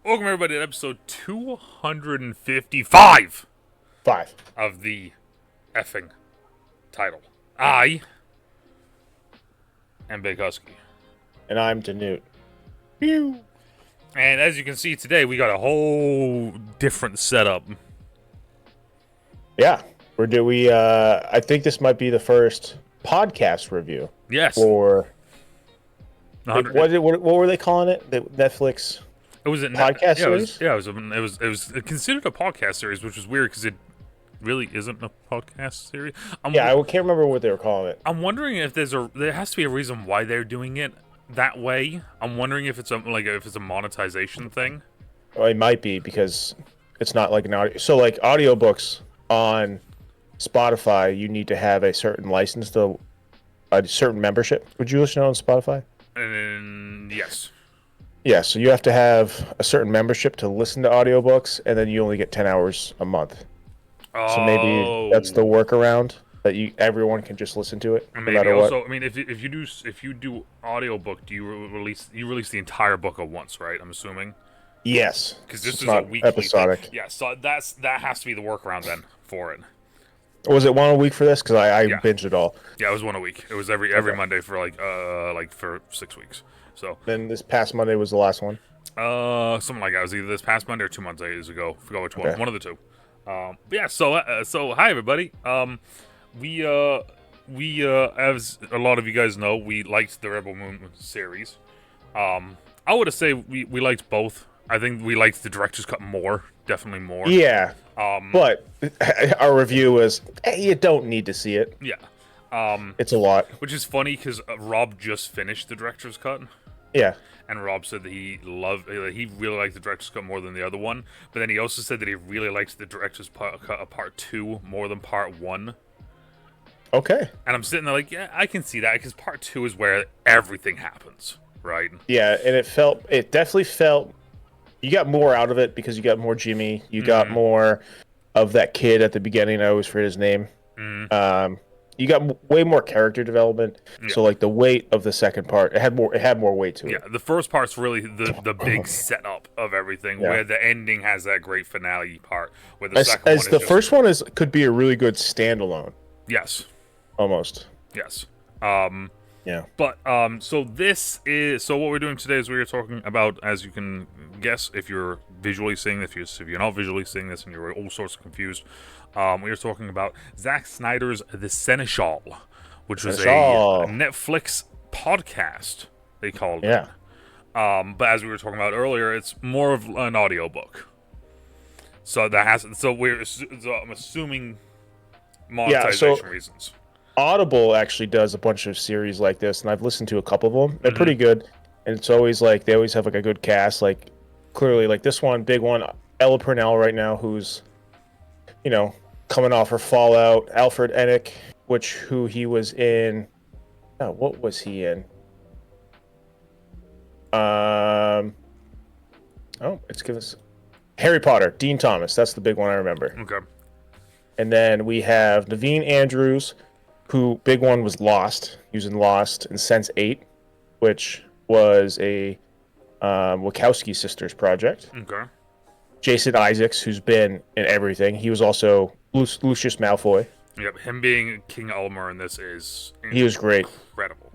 Welcome everybody to episode 255 of the effing title. I am Big Husky. And I'm DeNutte. And as you can see today, we got a whole different setup. Yeah. I think this might be the first podcast review. Yes. For what were they calling it? The Netflix podcast series? It was considered a podcast series, which was weird because it really isn't a podcast series. I can't remember what they were calling it. I'm wondering if there has to be a reason why they're doing it that way. I'm wondering if it's a monetization thing. Well, it might be because it's not like an audio. So like audiobooks on Spotify, you need to have a certain license to a certain membership. Would you listen on Spotify? Yes. Yeah, so you have to have a certain membership to listen to audiobooks, and then you only get 10 hours a month. Oh. So maybe that's the workaround, that everyone can just listen to it, no matter also, what. I mean, if you do audiobook, do you release the entire book at once, right? I'm assuming. Yes, because this is a weekly episodic thing. Yeah, so that has to be the workaround then for it. Was it one a week for this? Because I binged it all. Yeah, it was one a week. It was every Monday for for 6 weeks. So then this past Monday was the last one. Something like that. It was either this past Monday or 2 months ago. I forgot which one. Okay. One of the two. But yeah. So hi everybody. We as a lot of you guys know, we liked the Rebel Moon series. I would say we liked both. I think we liked the director's cut more, definitely more. Yeah. But our review was, hey, you don't need to see it. Yeah. It's a lot. Which is funny because Rob just finished the director's cut. Yeah. And Rob said that he really liked the director's cut more than the other one. But then he also said that he really liked the director's cut of part 2 more than part 1. Okay. And I'm sitting there like, yeah, I can see that because part 2 is where everything happens, right? Yeah, and it definitely felt, you got more out of it because you got more Jimmy. You got more of that kid at the beginning. I always forget his name. You got way more character development. Yeah. So like the weight of the second part, it had more weight to it. Yeah, the first part's really the big setup of everything, where the ending has that great finale part. Where the second one is the first one could be a really good standalone. Yes. Almost. Yes. Yeah. But so what we're doing today is we're talking about, as you can guess, if you're visually seeing this, if you're not visually seeing this and you're all sorts of confused, we are talking about Zack Snyder's The Seneschal, which was a Netflix podcast, they called it. But as we were talking about earlier, it's more of an audiobook. So I'm assuming monetization reasons. Audible actually does a bunch of series like this, and I've listened to a couple of them. They're pretty good, and it's always like they always have like a good cast. Like clearly, like this one, big one, Ella Purnell right now, who's coming off her Fallout. Alfred Enoch, who he was in. Oh, what was he in? It's giving us Harry Potter. Dean Thomas. That's the big one I remember. Okay. And then we have Naveen Andrews, who big one was Lost. He was in Lost and Sense8, which was a Wachowski sisters project. Okay. Jason Isaacs, who's been in everything. He was also Lucius Malfoy. Yep, him being King Elmer in this is he was great. Incredible.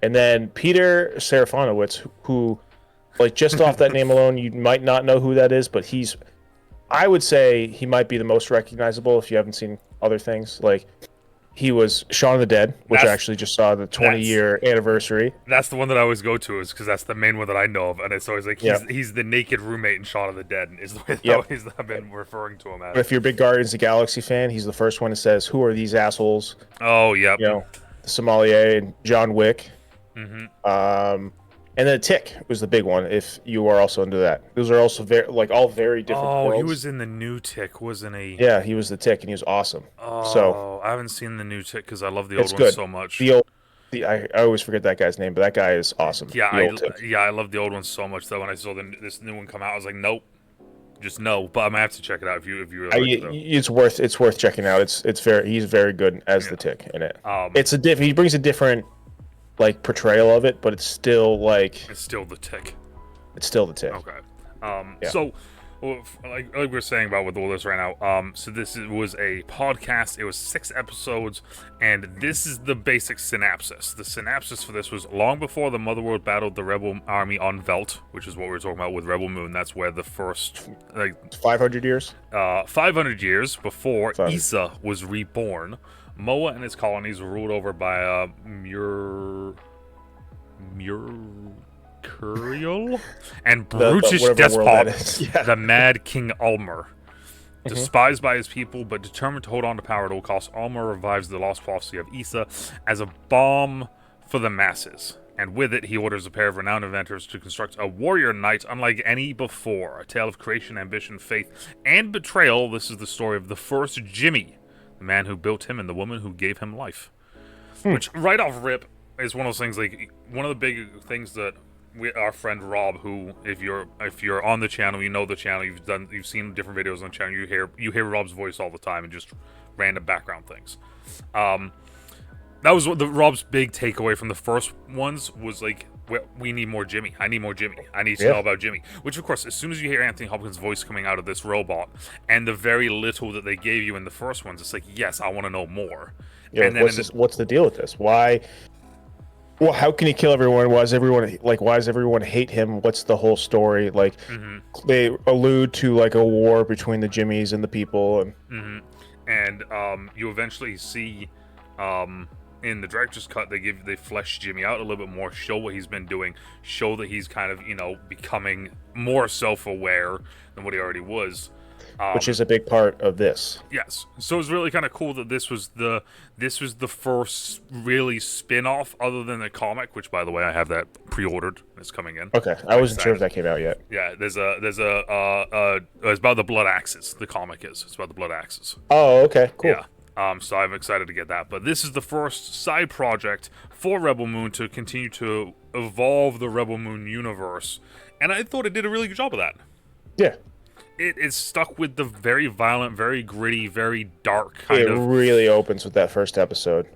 And then Peter Serafinowicz, who, like, just off that name alone, you might not know who that is, but I would say he might be the most recognizable if you haven't seen other things. Like, he was Shaun of the Dead, which I actually just saw the 20-year anniversary. That's the one that I always go to, is because that's the main one that I know of, and it's always like he's the naked roommate in Shaun of the Dead, is the way that I've been referring to him as. But if you're a big Guardians of the Galaxy fan, he's the first one that says, "Who are these assholes?" Oh, yep. The sommelier and John Wick. And then Tick was the big one, if you are also into that. Those are also all very different worlds. Oh, he was in the new Tick, wasn't he? Yeah, he was the Tick, and he was awesome. Oh, I haven't seen the new Tick because I love the old one so much. I always forget that guy's name, but that guy is awesome. Yeah, I love the old one so much that when I saw this new one come out, I was like, nope. just no. But I'm gonna have to check it out if you really like it, though. It's worth checking out. He's very good as the Tick in it. He brings a different like portrayal of it, but it's still it's still the Tick. It's still the Tick. Okay. So, well, like we were saying about with all this right now, so this was a podcast. It was 6 episodes, and this is the basic synopsis. The synopsis for this was long before the Motherworld battled the Rebel army on Velt, which is what we were talking about with Rebel Moon. That's where the first 500 years. 500 years before Issa was reborn, Moa and his colonies were ruled over by Mercurial and brutish despot, the Mad King Ulmer. Despised by his people, but determined to hold on to power at all costs, Ulmer revives the lost prophecy of Issa as a balm for the masses. And with it, he orders a pair of renowned inventors to construct a warrior knight unlike any before. A tale of creation, ambition, faith, and betrayal. This is the story of the first Jimmy, the man who built him and the woman who gave him life. Which, right off rip, is one of those things, like, one of the big things that our friend Rob, who, if you're on the channel, you know the channel, you've seen different videos on the channel, you hear Rob's voice all the time and just random background things. That was what Rob's big takeaway from the first ones was, like, we need more Jimmy. I need more Jimmy. I need to know about Jimmy. Which, of course, as soon as you hear Anthony Hopkins' voice coming out of this robot, and the very little that they gave you in the first ones, it's like, yes, I want to know more. Yeah, and then what's the deal with this? Why? Well, how can he kill everyone? Why does everyone hate him? What's the whole story? Like, they allude to like a war between the Jimmies and the people, and you eventually see, in the director's cut, they flesh Jimmy out a little bit more, show what he's been doing, show that he's kind of becoming more self-aware than what he already was. Which is a big part of this. Yes. So it's really kind of cool that this was the first really spin-off other than the comic, which, by the way, I have that pre-ordered. It's coming in. Okay. I wasn't sure if that came out yet. Yeah, it's about the Blood Axes. The comic is. It's about the Blood Axes. Oh, okay. Cool. Yeah. So I'm excited to get that. But this is the first side project for Rebel Moon to continue to evolve the Rebel Moon universe. And I thought it did a really good job of that. Yeah. It is stuck with the very violent, very gritty, very dark kind of. It really opens with that first episode.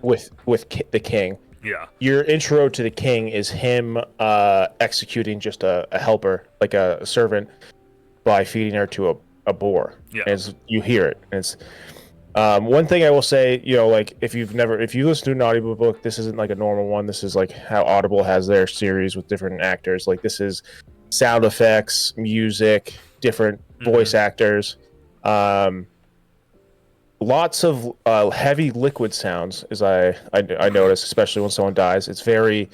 With the king. Yeah. Your intro to the king is him executing just a helper, like a servant, by feeding her to a boar. Yeah. As you hear it, and it's one thing I will say, like if you listen to an audiobook, this isn't like a normal one. This is like how Audible has their series with different actors. Like this is sound effects, music, different voice actors, lots of heavy liquid sounds, as I notice, especially when someone dies. It's very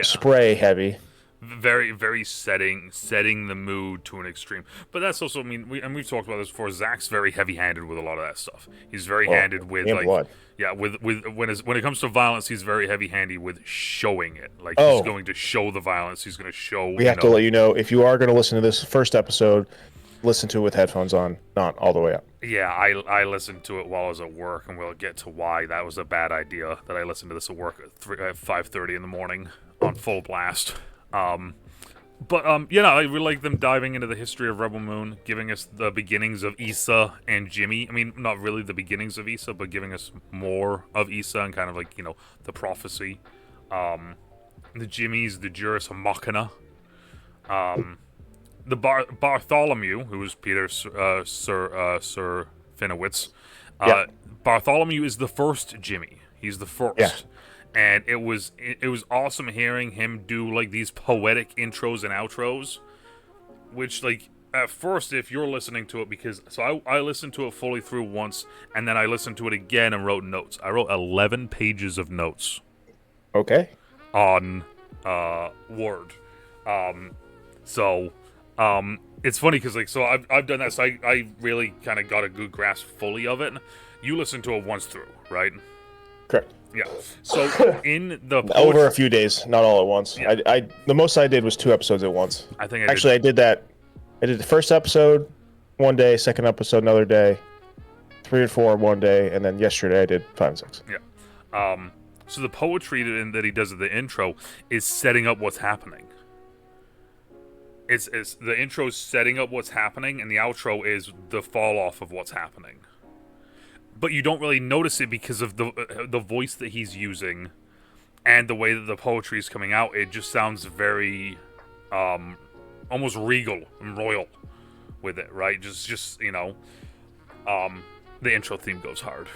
spray heavy, very, very setting the mood to an extreme. But that's also, I mean, we've talked about this before. Zach's very heavy-handed with a lot of that stuff. He's very handed with blood. Yeah, with when it comes to violence, he's very heavy-handed with showing it. Like he's going to show the violence. He's going to show. We have to let you know, if you are going to listen to this first episode, listen to it with headphones on, not all the way up. Yeah, I listened to it while I was at work, and we'll get to why that was a bad idea. That I listened to this at work at 5:30 in the morning on full blast. I really like them diving into the history of Rebel Moon, giving us the beginnings of Issa and Jimmy. I mean, not really the beginnings of Issa, but giving us more of Issa and kind of like, the prophecy. The Jimmys, the Juris Machina. The Bartholomew, who was Peter Sir Finowitz. Bartholomew is the first Jimmy. He's the first. Yeah. And it was awesome hearing him do like these poetic intros and outros, which, like, at first, if you're listening to it, I listened to it fully through once, and then I listened to it again and wrote notes. I wrote 11 pages of notes. Okay. On Word. It's funny because, like, so I've done that, so I really kind of got a good grasp fully of it. You listened to it once through, right? Correct. Yeah. So in the over a few days, not all at once. Yeah. I the most I did was 2 episodes at once. I did that. I did the first episode one day, second episode another day, 3 and 4 one day, and then yesterday I did 5 and 6. Yeah. So the poetry that he does at the intro is setting up what's happening. it's the intro's setting up what's happening, and the outro is the fall off of what's happening. But you don't really notice it because of the voice that he's using, and the way that the poetry is coming out. It just sounds very, almost regal and royal with it, right? Just the intro theme goes hard.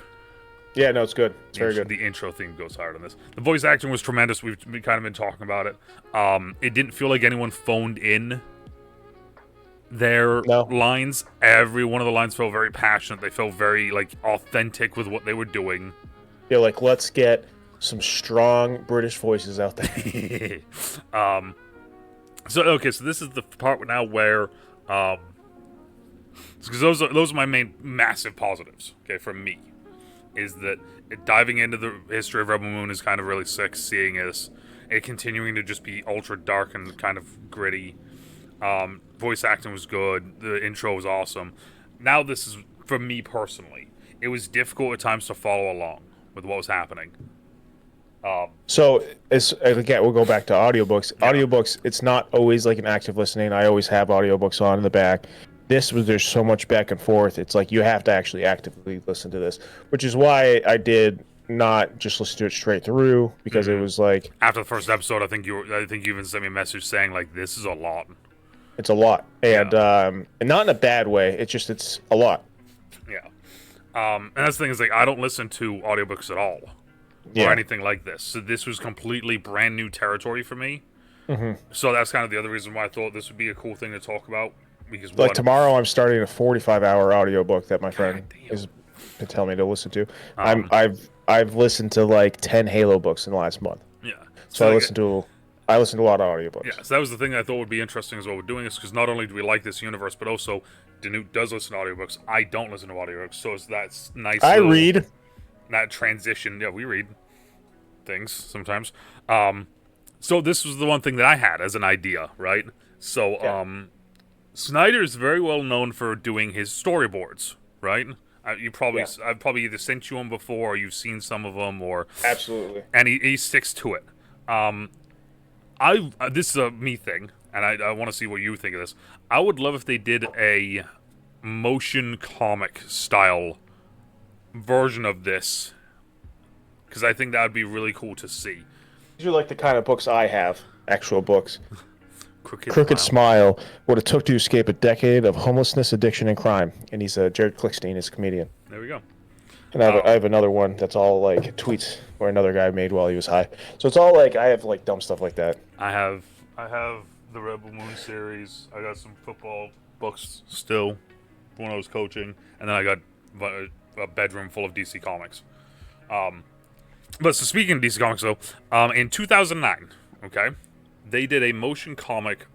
Yeah, no, it's good. It's very good. The intro theme goes hard on this. The voice acting was tremendous. We've kind of been talking about it. It didn't feel like anyone phoned in their lines. Every one of the lines felt very passionate. They felt very like authentic with what they were doing. Yeah, like let's get some strong British voices out there. So this is the part now where because those are my main massive positives. Okay, from me. Is that diving into the history of Rebel Moon is kind of really sick, seeing it continuing to just be ultra dark and kind of gritty. Voice acting was good. The intro was awesome. Now this is, for me personally, it was difficult at times to follow along with what was happening. So, again, we'll go back to audiobooks. Yeah. Audiobooks, it's not always like an active listening. I always have audiobooks on in the back. There's so much back and forth. It's like you have to actually actively listen to this, which is why I did not just listen to it straight through, because it was like after the first episode, I think you even sent me a message saying like this is a lot. It's a lot, and not in a bad way. It's a lot. Yeah, and that's the thing is like I don't listen to audiobooks at all or anything like this. So this was completely brand new territory for me. Mm-hmm. So that's kind of the other reason why I thought this would be a cool thing to talk about. Because like tomorrow, I'm starting a 45-hour audiobook that my friend is telling me to listen to. I've listened to like 10 Halo books in the last month. Yeah, so I listen to a lot of audiobooks. Yeah, so that was the thing that I thought would be interesting as well. We're doing this because not only do we like this universe, but also DeNutte does listen to audiobooks. I don't listen to audiobooks, so that's nice. I read. That transition. Yeah, we read things sometimes. So this was the one thing that I had as an idea, right? So Snyder is very well known for doing his storyboards, right? I've probably either sent you them before, or you've seen some of them, or absolutely. And he sticks to it. This is a me thing, and I want to see what you think of this. I would love if they did a motion comic style version of this, because I think that would be really cool to see. These are like the kind of books I have, actual books. Crooked Smile, what it took to escape a decade of homelessness, addiction, and crime. And he's Jared Klickstein is a comedian. There we go. And I have another one that's all like tweets where another guy made while he was high. So it's all like I have like dumb stuff like that. I have the Rebel Moon series. I got some football books still when I was coaching, and then I got a bedroom full of DC Comics. But so speaking of DC Comics though, in 2009, okay, they did a motion comic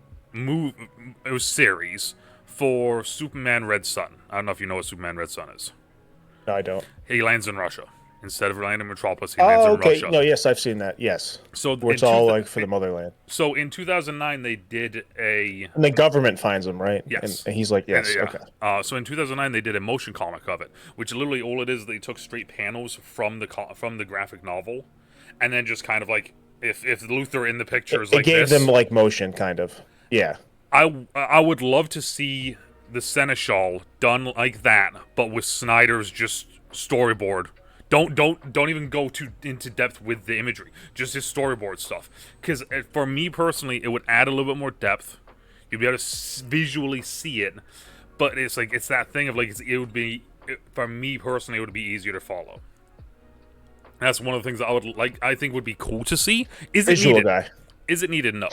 series for Superman Red Sun. I don't know if you know what Superman Red Sun is. No, I don't. He lands in Russia. Instead of landing in Metropolis, he lands in Russia. No, yes, I've seen that, yes. So it's all like for the motherland. So in 2009, they did a... And the government finds him, right? Yes. And he's like, yes, okay. So in 2009, they did a motion comic of it, which literally all it is, they took straight panels from the graphic novel, and then just kind of like, if Luther in the picture is like this... It gave them like motion, kind of. Yeah. I would love to see the Seneschal done like that, but with Snyder's just storyboard. Don't even go into depth with the imagery. Just his storyboard stuff. Because for me personally, it would add a little bit more depth. You'd be able to visually see it, but it's like it's that thing of like for me personally, it would be easier to follow. That's one of the things that I think would be cool to see. Is it needed? Guy. Is it needed? No.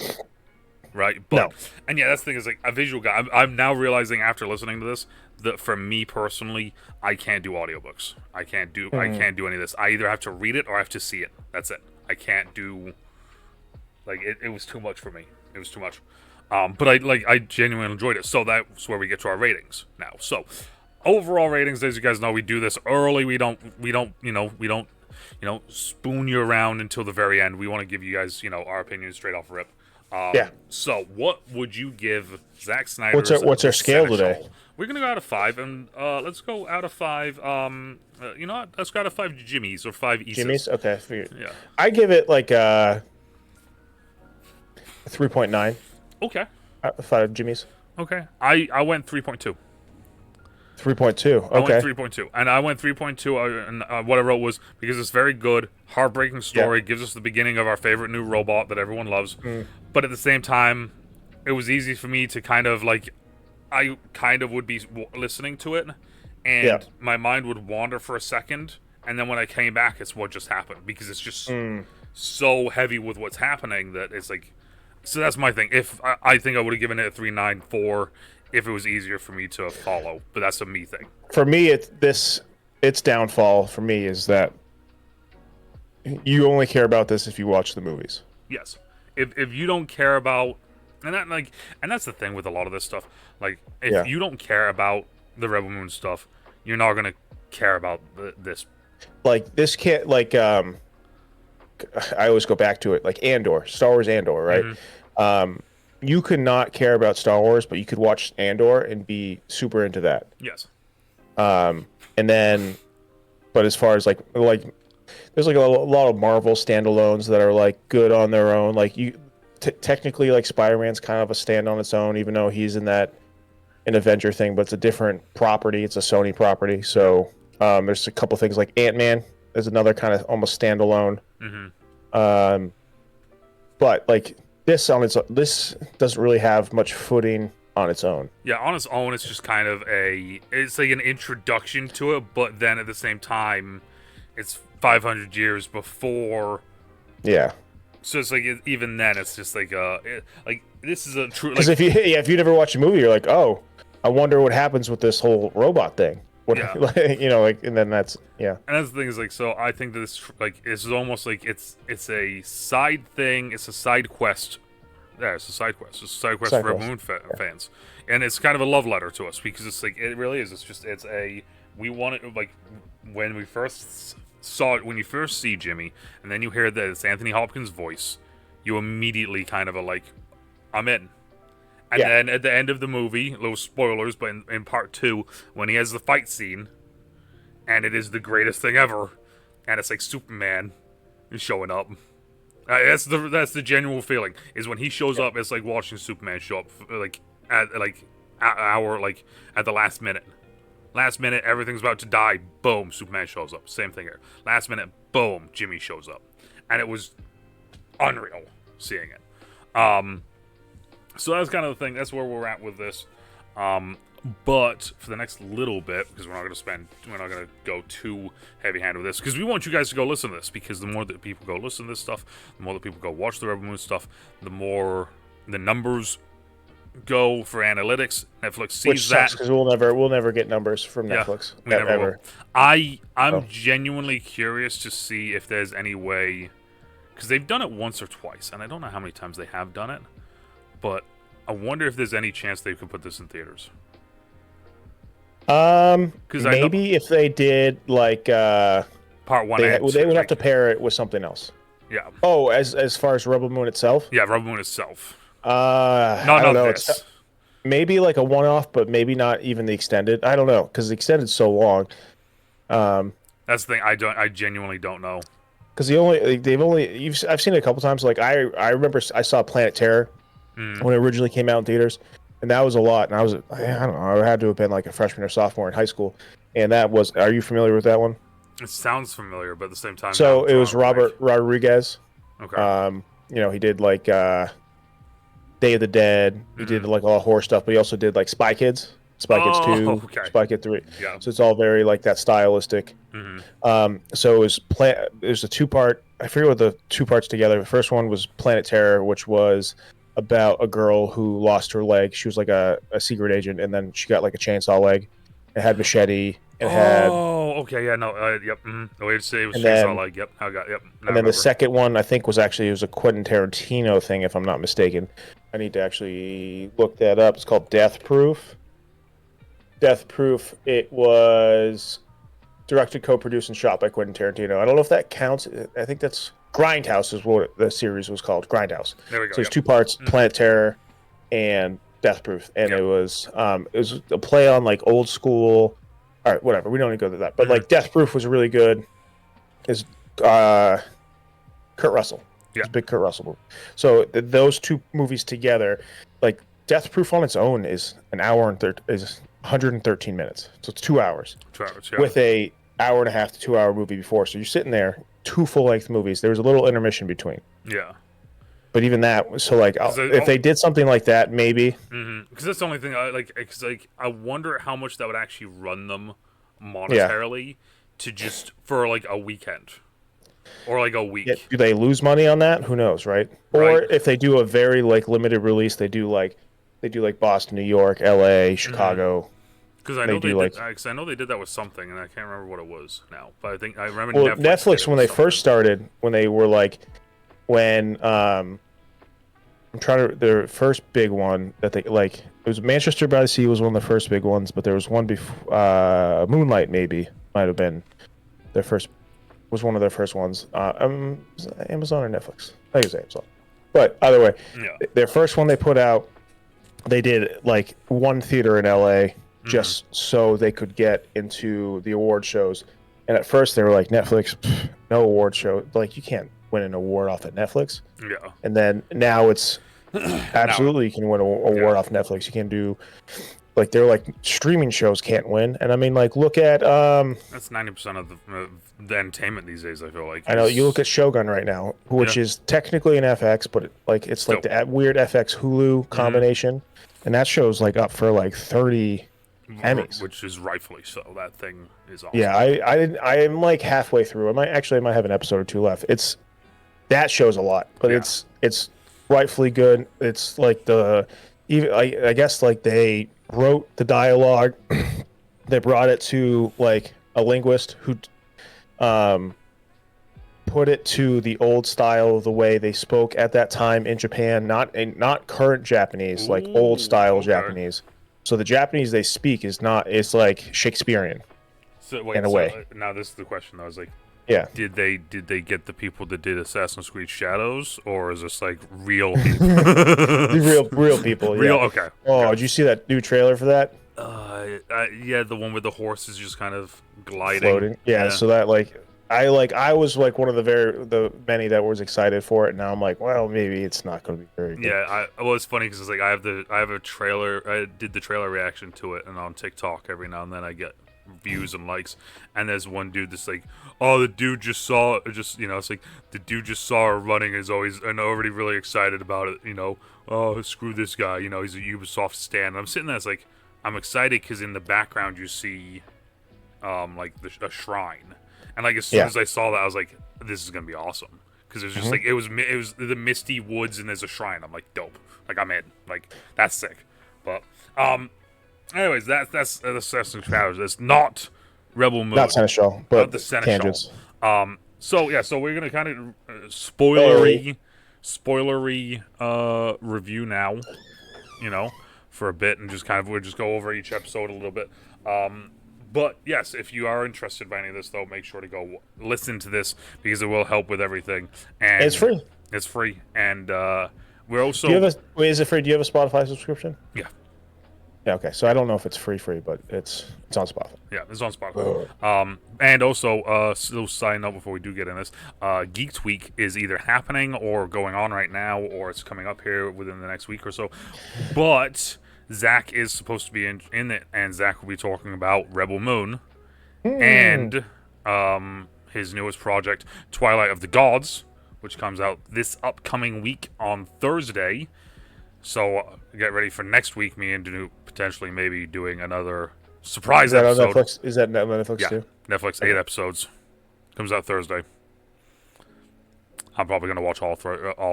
Right? But, no. And yeah, that's the thing is like a visual guy. I'm now realizing after listening to this that for me personally, I can't do audiobooks. I can't do any of this. I either have to read it or I have to see it. That's it. I can't do like it was too much for me. It was too much. But I genuinely enjoyed it. So that's where we get to our ratings now. So overall ratings, as you guys know, we do this early. We don't spoon you around until the very end. We want to give you guys, our opinions straight off rip. So, what would you give Zack Snyder? What's our scale today? We're gonna go out of 5, and let's go out of 5. You know what? Let's go out of 5 Jimmies or 5 Eases. Jimmies, okay. Yeah. I give it like 3.9. Okay. 5 Jimmys. Okay. I went 3.2. 3.2. I went Okay. 3.2, and I went 3.2. And what I wrote was because it's very good, heartbreaking Yeah. story. Gives us the beginning of our favorite new robot that everyone loves, Mm. but at the same time, it was easy for me to kind of like, I kind of would be listening to it, Yeah. and my mind would wander for a second, and then when I came back, it's what just happened because it's just Mm. so heavy with what's happening that it's like. So that's my thing. If I think I would have given it a 3.94 if it was easier for me to follow, but that's a me thing. For me, its downfall for me is that you only care about this if you watch the movies. Yes. If you don't care about and that's the thing with a lot of this stuff. Like if Yeah. you don't care about the Rebel Moon stuff, you're not gonna care about this. Like this can't like I always go back to it, like Andor, Star Wars Andor, right? You could not care about Star Wars, but you could watch Andor and be super into that. Yes. And then, but as far as like there's like a lot of Marvel standalones that are like good on their own. Like you, technically, like Spider-Man's kind of a stand on its own, even though he's in an Avenger thing, but it's a different property. It's a Sony property. So there's a couple things like Ant-Man is another kind of almost standalone. But like this doesn't really have much footing on its own. Yeah, on its own, it's just kind of it's like an introduction to it, but then at the same time, it's 500 years before. Yeah. So it's like even then, it's just like like this is a true. Because Like, if you never watch a movie, you're like, oh, I wonder what happens with this whole robot thing. What, Yeah. like, and then that's yeah. And that's the thing is like, so I think that this like it's almost like it's a side thing. It's a side quest. Yeah, it's a side quest. It's a side quest Side for quest. Moon fans, and it's kind of a love letter to us because it's like it really is. It's a we want it like when we first saw it when you first see Jimmy, and then you hear that it's Anthony Hopkins' voice, you immediately kind of are like, I'm in. And Yeah. then at the end of the movie, little spoilers, but in part 2, when he has the fight scene, and it is the greatest thing ever, and it's like Superman is showing up. That's the genuine feeling. Is when he shows up, it's like watching Superman show up, at the last minute. Last minute, everything's about to die. Boom, Superman shows up. Same thing here. Last minute, boom, Jimmy shows up, and it was unreal seeing it. So that's kind of the thing. That's where we're at with this. But for the next little bit, because we're not going to go too heavy-handed with this, because we want you guys to go listen to this, because the more that people go listen to this stuff, the more that people go watch the Rebel Moon stuff, the more the numbers go for analytics. Netflix sees Which sucks that. because we'll never get numbers from Netflix. We never ever. will. I'm genuinely curious to see if there's any way, because they've done it once or twice, and I don't know how many times they have done it, but I wonder if there's any chance they could put this in theaters. Maybe if they did like part 1 they would have to pair it with something else. Yeah. Oh, as far as Rebel Moon itself? Yeah, Rebel Moon itself. I don't know. This. Maybe like a one-off, but maybe not even the extended. I don't know because the extended's so long. That's the thing. I genuinely don't know. Because I've seen it a couple times. Like I remember I saw Planet Terror when it originally came out in theaters, and that was a lot. And I don't know, I had to have been like a freshman or sophomore in high school, and that was. Are you familiar with that one? It sounds familiar, but at the same time. So it was Robert Rodriguez. Okay. He did like Day of the Dead. He did like a lot of horror stuff, but he also did like Spy Kids, Spy Kids 2, okay. Spy Kid 3. Yeah. So it's all very like that stylistic. So it was a two-part. I forget what the two parts together. The first one was Planet Terror, which was about a girl who lost her leg. She was like a secret agent, and then she got like a chainsaw leg. It had machete. It had. Oh, okay, yeah, no, yep. The way to say it was chainsaw leg. Yep, I got. Yep. And then the second one, I think, was a Quentin Tarantino thing, if I'm not mistaken. I need to actually look that up. It's called Death Proof. Death Proof. It was directed, co-produced, and shot by Quentin Tarantino. I don't know if that counts. I think that's Grindhouse is what the series was called. Grindhouse. There we go. So it's two parts: Planet Terror and Death Proof, and it was a play on like old school. All right, whatever. We don't need to go to that, but like Death Proof was really good. Is Kurt Russell? Yeah, it's a big Kurt Russell movie. So those two movies together, like Death Proof on its own is an hour and is 113 minutes, so it's 2 hours. 2 hours, yeah. With a hour and a half to 2 hour movie before, so you're sitting there, 2 full length movies. There was a little intermission between. Yeah. But even that, so like, if they did something like that, maybe. Because that's the only thing I like. Because like, I wonder how much that would actually run them monetarily to just for like a weekend or like a week. Yeah, do they lose money on that? Who knows, right? Or if they do a very like limited release, they do like Boston, New York, L.A., Chicago. Because I know I know they did that with something, and I can't remember what it was now. But I think I remember. Well, Netflix when they first started, when they were like, I'm trying to their first big one that they like. It was Manchester by the Sea was one of the first big ones, but there was one before Moonlight maybe might have been their first. Was one of their first ones. Amazon or Netflix? I think it was Amazon. But either way, their first one they put out, they did like one theater in LA just so they could get into the award shows. And at first they were like, Netflix, no award show. Like, you can't win an award off at Netflix. Yeah. And then now it's absolutely you can win an award off Netflix. You can do like they're like streaming shows can't win. And I mean, like, look at that's 90% of the entertainment these days. I feel like I know you look at Shogun right now, which is technically an FX, but it's like the weird FX Hulu combination, and that show's like up for like 30 Emmys, which is rightfully so. That thing is awesome. Yeah, I am like halfway through. I might have an episode or two left. That shows a lot, but it's rightfully good. It's like I guess like they wrote the dialogue, they brought it to like a linguist who put it to the old style of the way they spoke at that time in Japan, not current Japanese, like old style Japanese. So the Japanese they speak is like Shakespearean. So wait, in a way. Now this is the question. I was like, yeah, did they get the people that did Assassin's Creed Shadows, or is this like real people? real people. Real, yeah. okay. Oh, did you see that new trailer for that? Yeah, the one with the horses just kind of gliding. Floating. Yeah, so that I was like one of the many that was excited for it. Now I'm like, well, maybe it's not going to be very good. Yeah, well, it's funny because it's like I have a trailer. I did the trailer reaction to it, and on TikTok every now and then I get views and likes, and there's one dude that's like, oh, the dude just saw it's like the dude just saw her running is always and already really excited about it. Oh, screw this guy. He's a Ubisoft stan. And I'm sitting there, it's like I'm excited because in the background you see like a shrine. And like as soon as I saw that, I was like, "This is gonna be awesome," because it was just like it was the misty woods and there's a shrine. I'm like, dope. Like I'm in. Like that's sick. But anyways, that's Assassin's Creed. That's not Rebel Moon. Not Seneschal, but not the Seneschal. Tangents. So we're gonna kind of spoilery review now. For a bit and we'll just go over each episode a little bit. But yes, if you are interested by any of this, though, make sure to go listen to this because it will help with everything. And it's free. It's free, and we're also. Is it free? Do you have a Spotify subscription? Yeah. Yeah. Okay. So I don't know if it's free, but it's on Spotify. Yeah, it's on Spotify. And also, little side note before we do get in this, Geeks Week is either happening or going on right now, or it's coming up here within the next week or so. But Zach is supposed to be in it, and Zach will be talking about Rebel Moon and his newest project, Twilight of the Gods, which comes out this upcoming week on Thursday. So get ready for next week, me and DeNutte potentially maybe doing another surprise episode. On Netflix? Is that Netflix too? Netflix, 8 episodes. Comes out Thursday. I'm probably going to watch all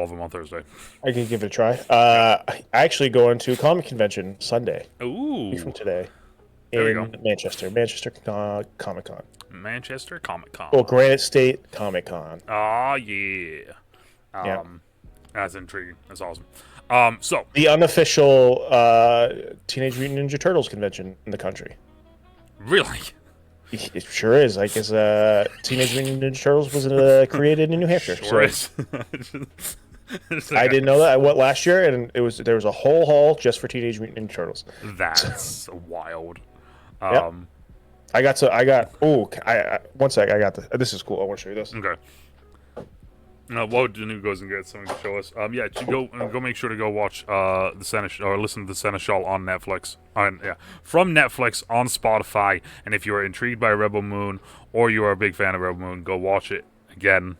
of them on Thursday. I can give it a try. I actually going to a comic convention Sunday. Ooh. From today. In Manchester. Manchester Comic Con. Manchester Comic Con. Well, Granite State Comic Con. Oh, yeah. That's intriguing. That's awesome. So the unofficial Teenage Mutant Ninja Turtles convention in the country. Really? It sure is. I guess Teenage Mutant Ninja Turtles was created in New Hampshire. Sure is. I didn't know that. I went last year, and there was a whole hall just for Teenage Mutant Ninja Turtles. That's wild. Yep. One sec. I got this. This is cool. I want to show you this. Okay. While DeNutte goes and gets something to show us, yeah, go make sure to go watch the Seneschal or listen to the Seneschal on Netflix. From Netflix on Spotify. And if you are intrigued by Rebel Moon or you are a big fan of Rebel Moon, go watch it again.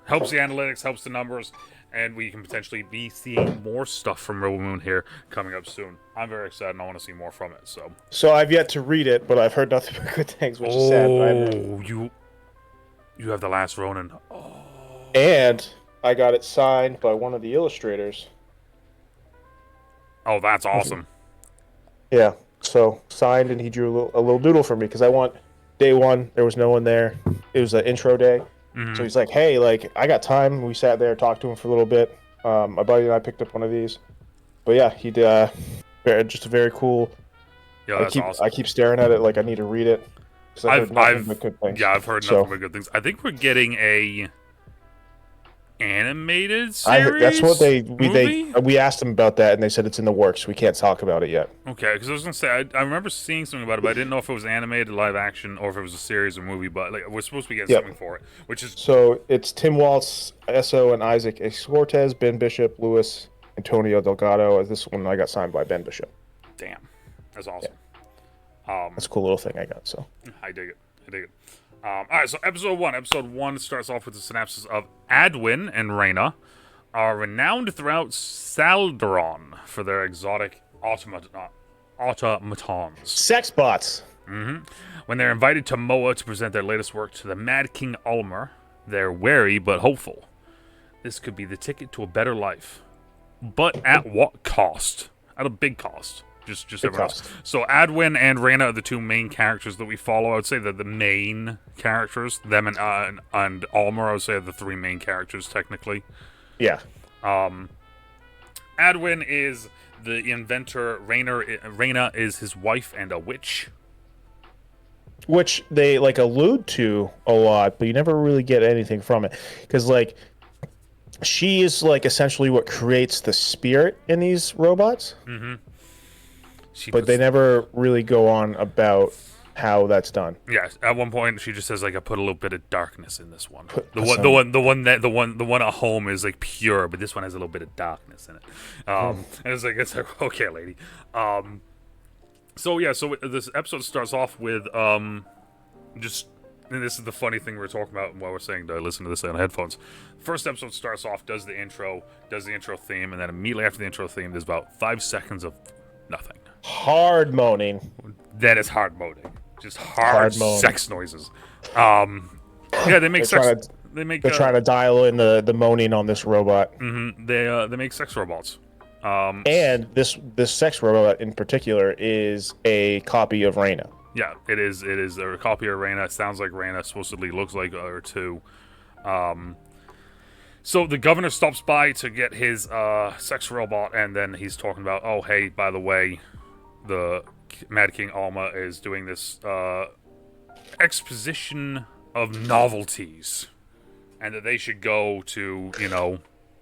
Helps the analytics, helps the numbers, and we can potentially be seeing more stuff from Rebel Moon here coming up soon. I'm very excited and I want to see more from it. So I've yet to read it, but I've heard nothing but good things, which is sad. Oh, you have The Last Ronin. Oh. And I got it signed by one of the illustrators. Oh, that's awesome. Yeah, so signed, and he drew a little doodle for me because I want day one. There was no one there. It was an intro day. So he's like, hey, like, I got time. We sat there, talked to him for a little bit. My buddy and I picked up one of these. But yeah, he did just a very cool. Yeah, that's awesome. I keep staring at it like I need to read it. I've heard nothing but good things. Yeah, I've heard nothing but good things. I think we're getting a animated series. That's what we asked them about that, and they said it's in the works. We can't talk about it yet. Okay, because I was gonna say I remember seeing something about it, but I didn't know if it was animated, live action, or if it was a series or movie. But like, we're supposed to be getting something for it, which is it's Tim Waltz, Esso, and Isaac Escortez, Ben Bishop, Luis, Antonio Delgado. This one I got signed by Ben Bishop. Damn, that's awesome. Yeah. That's a cool little thing I got. So I dig it. All right, so episode one starts off with the synopsis of Adwin and Reyna are renowned throughout Saldaron for their exotic automatons. Sex bots. When they're invited to Moa to present their latest work to the Mad King Ulmer, they're wary but hopeful. This could be the ticket to a better life. But at what cost? At a big cost. Just everyone else. So Adwin and Reyna are the two main characters that we follow. I would say they're the main characters. Them and Almer, I would say, are the three main characters technically. Yeah. Adwin is the inventor. Reyna is his wife and a witch. Which they like allude to a lot, but you never really get anything from it because like she is like essentially what creates the spirit in these robots. But they never really go on about how that's done. Yes, at one point she just says like I put a little bit of darkness in this one. The one at home is like pure, but this one has a little bit of darkness in it. And it's like okay, lady. So this episode starts off with just. And this is the funny thing we're talking about while we're saying to listen to this on headphones. First episode starts off, does the intro theme, and then immediately after the intro theme, there's about 5 seconds of nothing. Hard moaning. That is hard moaning. Just hard sex noises. Yeah, they make sex. They're trying to dial in the moaning on this robot. They make sex robots. And this sex robot in particular is a copy of Reyna. Yeah, it is. It is a copy of Reyna. It sounds like Reyna. Supposedly looks like her too. So the governor stops by to get his sex robot, and then he's talking about, oh, hey, by the way, the Mad King Alma is doing this exposition of novelties, and that they should go to,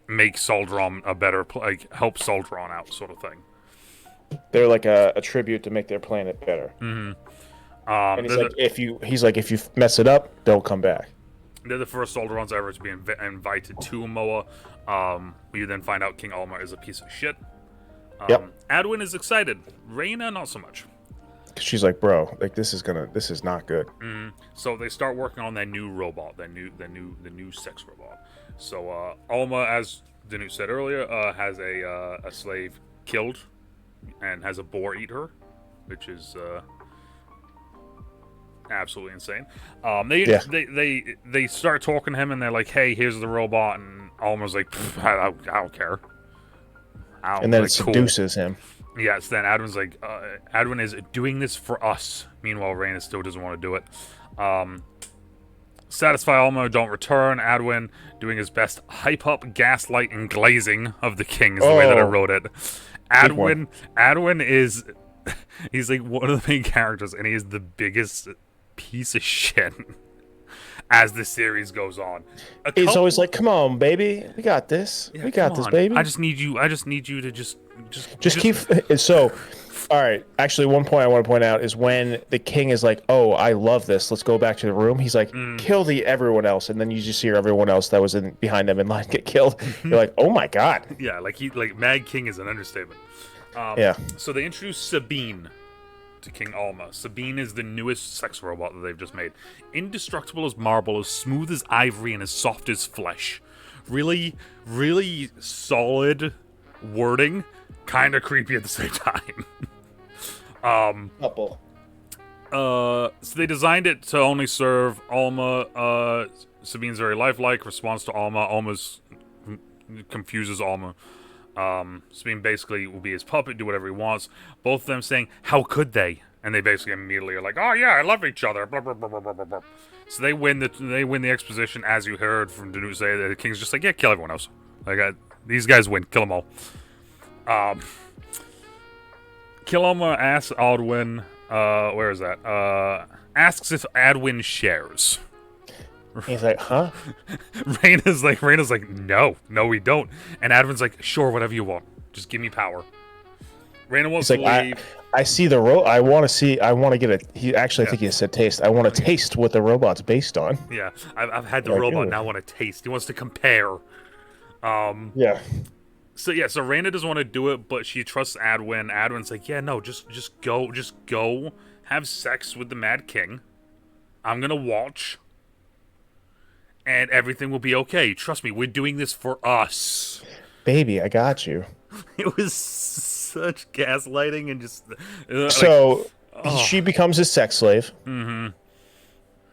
make Saldron a better, help Saldron out, sort of thing. They're like a tribute to make their planet better. And he's like, if you mess it up, don't come back. They're the first Solderons ever to be invited to Moa. We then find out King Alma is a piece of shit. Adwin is excited. Reyna, not so much. She's like, bro, like this is not good. So they start working on that new robot, the new sex robot. So Alma, as DeNutte said earlier, has a slave killed and has a boar eat her, which is absolutely insane. They start talking to him and they're like, hey, here's the robot, and Alma's like, I don't care. And then it seduces him. Yes, then Adwin's like, Adwin is doing this for us. Meanwhile, Reyna still doesn't want to do it. Satisfy Alma, don't return. Adwin doing his best hype up, gaslight, and glazing of the king is the way that I wrote it. Adwin is, he's like one of the main characters, and he is the biggest piece of shit as the series goes on. He's always like, come on, baby, we got this. Yeah, we got this, baby. I just need you to just keep. So All right. Actually, one point I want to point out is when the king is like, "Oh, I love this. Let's go back to the room." He's like, "Kill everyone else," and then you just hear everyone else that was in behind them in line get killed. You're like, "Oh my god." Yeah, like Mad King is an understatement. Yeah. So they introduced Sabine to King Alma. Sabine is the newest sex robot that they've just made. Indestructible as marble, as smooth as ivory, and as soft as flesh. Really, really solid wording. Kind of creepy at the same time. Couple. So they designed it to only serve Alma. Sabine's very lifelike, responds to Alma. Alma's confuses Alma. Sabine basically will be his puppet, do whatever he wants. Both of them saying, "How could they?" And they basically immediately are like, "Oh yeah, I love each other." Blah, blah, blah, blah, blah, blah, blah. So they win the exposition, as you heard from DeNutte say. The king's just like, "Yeah, kill everyone else. Like these guys win, kill them all." Kiloma asks Adwin, where is that? Asks if Adwin shares. He's like, "Huh?" Raina's like, no, we don't. And Adwin's like, "Sure, whatever you want. Just give me power." Raina wants to leave. I see the I want to get a. He actually, I think he said taste. I want to taste what the robot's based on. Yeah, I've had the robot. Now I want to taste. He wants to compare. Yeah. So Raina doesn't want to do it, but she trusts Adwin. Adwin's like, "Yeah, no, just go, have sex with the Mad King. I'm gonna watch, and everything will be okay. Trust me, we're doing this for us." Baby, I got you. It was such gaslighting and just. She becomes his sex slave. Mm-hmm.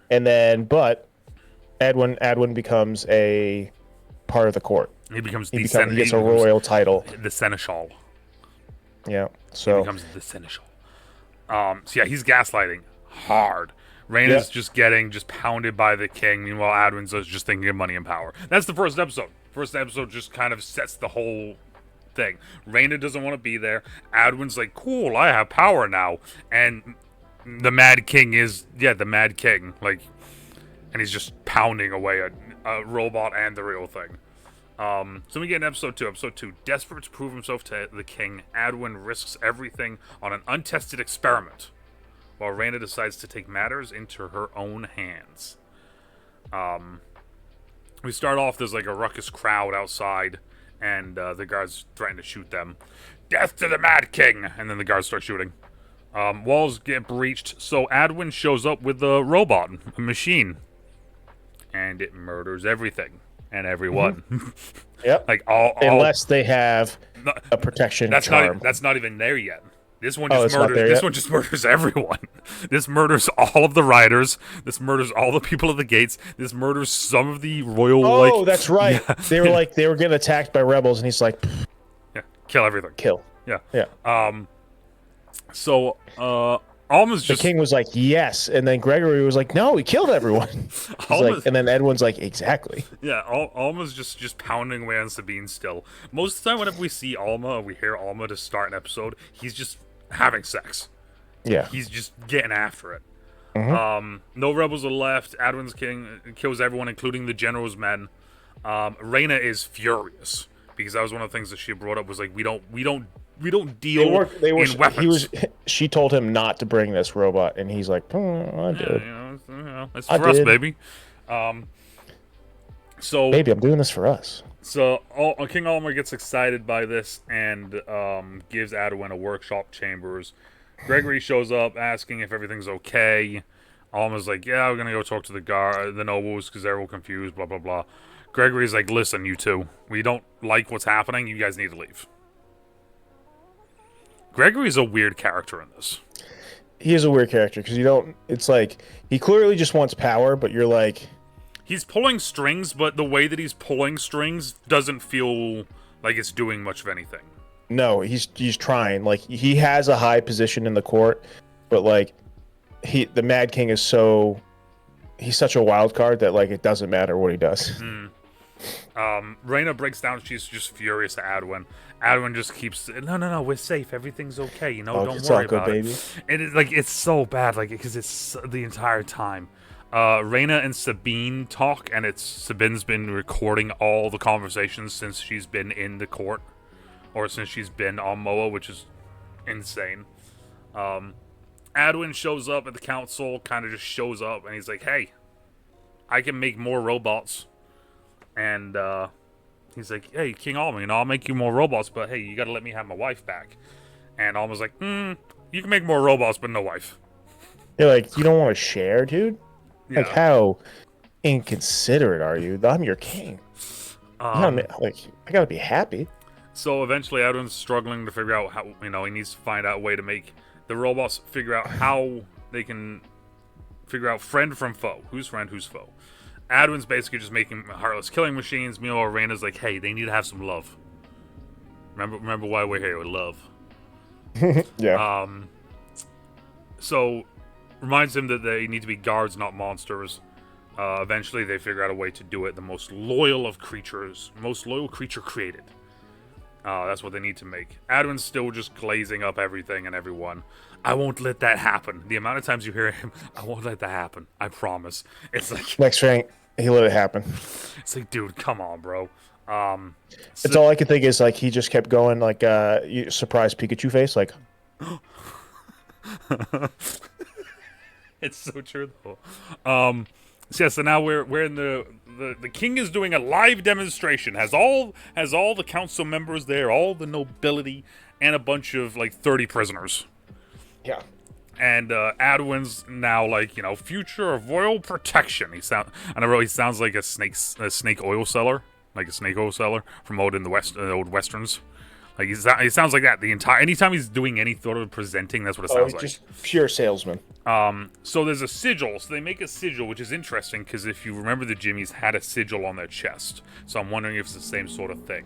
And then, but Adwin becomes a part of the court. He becomes he gets a royal title. The Seneschal. Yeah. So he becomes the Seneschal. So yeah, he's gaslighting hard. Raina's just getting pounded by the king. Meanwhile, Adwin's just thinking of money and power. That's the first episode. First episode just kind of sets the whole thing. Raina doesn't want to be there. Adwin's like, "Cool, I have power now." And the Mad King is the Mad King. Like, and he's just pounding away a robot and the real thing. So we get in episode 2. Episode 2, desperate to prove himself to the king, Adwin risks everything on an untested experiment, while Raina decides to take matters into her own hands. We start off, there's like a ruckus crowd outside, and the guards threaten to shoot them. "Death to the Mad King!" And then the guards start shooting. Walls get breached, so Adwin shows up with a robot, a machine, and it murders everything. And everyone. Mm-hmm. Yep. Like all unless they have a protection charm. That's not even there yet. This one just murders. This one just murders everyone. This murders all of the riders. This murders all the people at the gates. This murders some of the royal. Oh, that's right. Yeah. They were getting attacked by rebels, and he's like, "Yeah, kill everything. Kill." Yeah. Yeah. So Alma's the king was like, "Yes," and then Gregory was like, "No, he killed everyone." And then Edwin's like, "Exactly." Yeah, Alma's just pounding away on Sabine still. Most of the time, whenever we see Alma, or we hear Alma to start an episode, he's just having sex. Yeah, he's just getting after it. Mm-hmm. No rebels are left. Adwin's king kills everyone, including the general's men. Raina is furious because that was one of the things that she brought up. Was like, we don't deal in weapons. She told him not to bring this robot, and he's like, "I did. It's for us, baby." So baby, I'm doing this for us. So King Alma gets excited by this and gives Adwin a workshop chambers. Gregory shows up asking if everything's okay. Alma's like, "Yeah, we're gonna go talk to the nobles because they're all confused." Blah blah blah. Gregory's like, "Listen, you two, we don't like what's happening. You guys need to leave." Gregory's a weird character in this. He is a weird character because it's like he clearly just wants power, but you're like, he's pulling strings, but the way that he's pulling strings doesn't feel like it's doing much of anything. No, he's trying. Like, he has a high position in the court, but like the Mad King is he's such a wild card that like it doesn't matter what he does. Raina breaks down. She's just furious at Adwin. Adwin just keeps, no, we're safe. Everything's okay. Don't worry about it. And it's so bad, because it's the entire time. Raina and Sabine talk, and Sabine's been recording all the conversations since she's been in the court, or since she's been on Moa, which is insane. Adwin shows up at the council, kind of just shows up, and he's like, "Hey, I can make more robots." And he's like, "Hey, King Alma, I'll make you more robots, but hey, you gotta let me have my wife back." And Alma's like, "You can make more robots, but no wife." You're like, you don't want to share, dude? Like, Yeah. how inconsiderate are you? I'm your king. Like, I gotta be happy. So eventually, Adwin's struggling to figure out how, he needs to find out a way to make the robots figure out how they can figure out friend from foe. Who's friend, who's foe. Adwin's basically just making heartless killing machines. Meanwhile, Reina's like, hey, they need to have some love. Remember why we're here with love. Yeah. So, reminds him that they need to be guards, not monsters. Eventually, they figure out a way to do it. The most loyal creature created. That's what they need to make. Adwin's still just glazing up everything and everyone. I won't let that happen. The amount of times you hear him, I won't let that happen. I promise. It's like Next rank, he let it happen. It's like, dude, come on, bro. It's all I can think is like he just kept going like surprise Pikachu face, like It's so true though. So now we're in the king is doing a live demonstration. Has all the council members there, all the nobility, and a bunch of like 30 prisoners. yeah. And Adwin's now like, future of royal protection. He sounds like a snake oil seller, from out in the old westerns. Like he sounds like that the entire anytime he's doing any sort of presenting. That's what it sounds like. Just pure salesman. So there's a sigil. So they make a sigil, which is interesting because if you remember, the Jimmies had a sigil on their chest. So I'm wondering if it's the same sort of thing.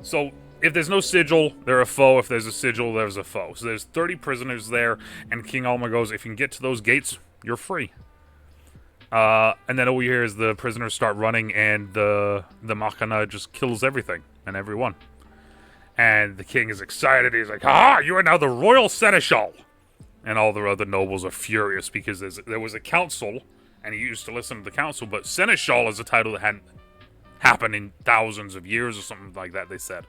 So if there's no sigil, they're a foe. If there's a sigil, there's a foe. So there's 30 prisoners there, and King Alma goes, if you can get to those gates, you're free. And then all we hear is the prisoners start running, and the Machina just kills everything and everyone. And the king is excited. He's like, "Ah, you are now the royal Seneschal." And all the other nobles are furious because there was a council, and he used to listen to the council, but Seneschal is a title that hadn't happened in thousands of years or something like that, they said.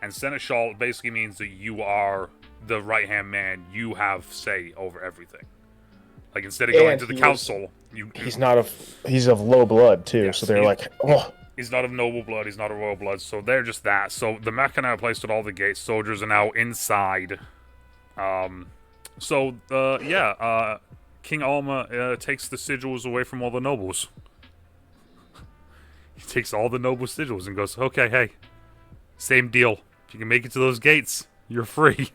And Seneschal basically means that you are the right-hand man. You have say over everything. Like, instead of going to the council, he's of low blood, too, yes, so they're like, oh. He's not of noble blood, he's not of royal blood, so they're just that. So the Machina are placed at all the gates, soldiers are now inside. King Alma takes the sigils away from all the nobles. He takes all the noble sigils and goes, okay, hey, same deal. If you can make it to those gates, you're free.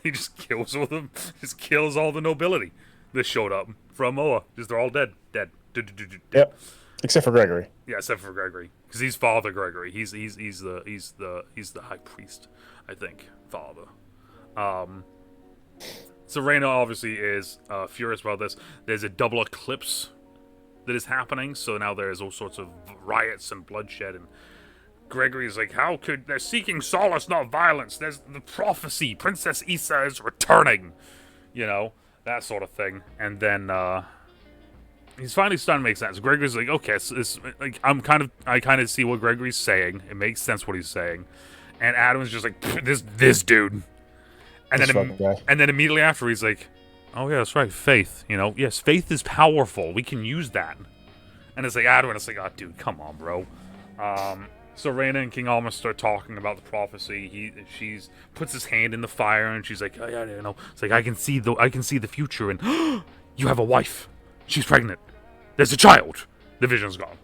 He just kills all them, just kills all the nobility that showed up from Moa. Just they're all dead. Yep. Except for Gregory. Yeah, except for Gregory, because he's Father Gregory. He's the high priest, I think. Father. So Reina obviously is furious about this. There's a double eclipse that is happening, so now there's all sorts of riots and bloodshed. And Gregory's like, "How could they're seeking solace, not violence? There's the prophecy. Princess Issa is returning." That sort of thing. And then he's finally starting to make sense. Gregory's like, okay, it's like I kind of see what Gregory's saying. It makes sense what he's saying. And Adam's just like, this dude. And then immediately after, he's like, oh yeah, that's right, faith. Yes, faith is powerful. We can use that. And it's like Adwin. It's like, oh, dude, come on, bro. So Reina and King Alma start talking about the prophecy. She's puts his hand in the fire, and she's like, oh yeah, It's like I can see the future, and you have a wife. She's pregnant. There's a child. The vision's gone.